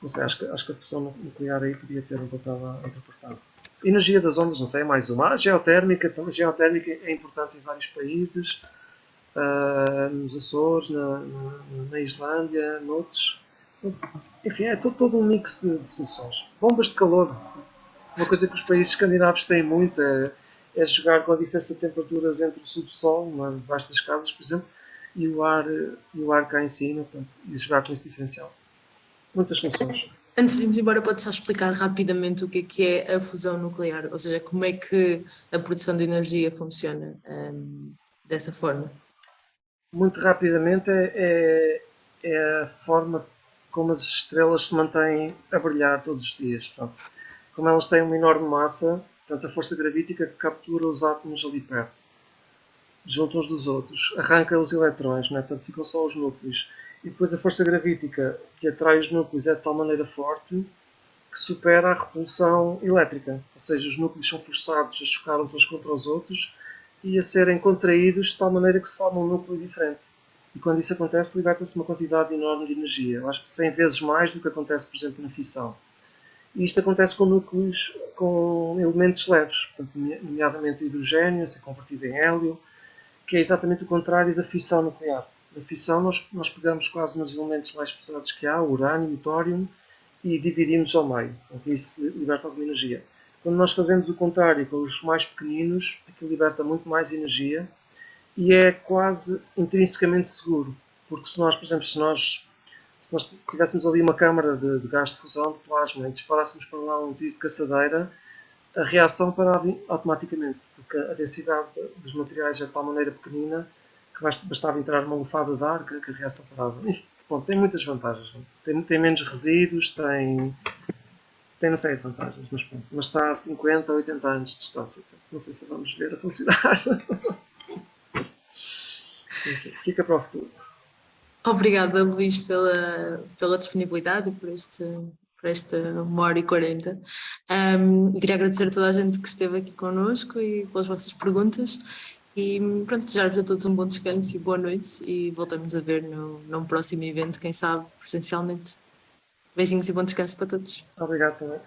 não sei, acho que a fusão nuclear aí podia ter um papel importante. Energia das ondas, não sei, é mais uma. A geotérmica é importante em vários países, nos Açores, na Islândia, noutros. Enfim, é todo um mix de soluções. Bombas de calor. Uma coisa que os países escandinavos têm muito é jogar com a diferença de temperaturas entre o subsolo, debaixo das casas, por exemplo, e o ar cá em cima, portanto, e jogar com esse diferencial. Muitas funções. Antes de irmos embora, pode só explicar rapidamente o que é a fusão nuclear, ou seja, como é que a produção de energia funciona dessa forma? Muito rapidamente é a forma como as estrelas se mantêm a brilhar todos os dias. Portanto, como elas têm uma enorme massa, portanto, a força gravítica que captura os átomos ali perto, junto uns dos outros, arranca os elétrons, não é? Portanto, ficam só os núcleos. E depois a força gravítica que atrai os núcleos é de tal maneira forte que supera a repulsão elétrica. Ou seja, os núcleos são forçados a chocar uns contra os outros e a serem contraídos de tal maneira que se forma um núcleo diferente. E quando isso acontece, liberta-se uma quantidade enorme de energia. Eu acho que 100 vezes mais do que acontece, por exemplo, na fissão. E isto acontece com núcleos com elementos leves, portanto, nomeadamente o hidrogênio, a ser convertido em hélio, que é exatamente o contrário da fissão nuclear. Na fissão nós pegamos quase nos elementos mais pesados que há, o urânio, o tório, e dividimos ao meio. Portanto, isso liberta alguma energia. Quando nós fazemos o contrário com os mais pequeninos, aquilo liberta muito mais energia e é quase intrinsecamente seguro. Porque se nós, por exemplo, se nós tivéssemos ali uma câmara de gás de fusão de plasma e disparássemos para lá um tiro de caçadeira, a reação parava automaticamente, porque a densidade dos materiais é de tal maneira pequenina que bastava entrar uma lufada de ar que a reação parava. Enfim, bom, tem muitas vantagens. Tem menos resíduos, tem uma série de vantagens, mas está a 50 ou 80 anos de distância. Não sei se vamos ver a funcionar. Enfim, fica para o futuro. Obrigada, Luís, pela disponibilidade e por esta 1h40. E queria agradecer a toda a gente que esteve aqui connosco e pelas vossas perguntas. E pronto, desejar-vos a todos um bom descanso e boa noite e voltamos a ver num próximo evento, quem sabe, presencialmente. Beijinhos e bom descanso para todos. Obrigado também.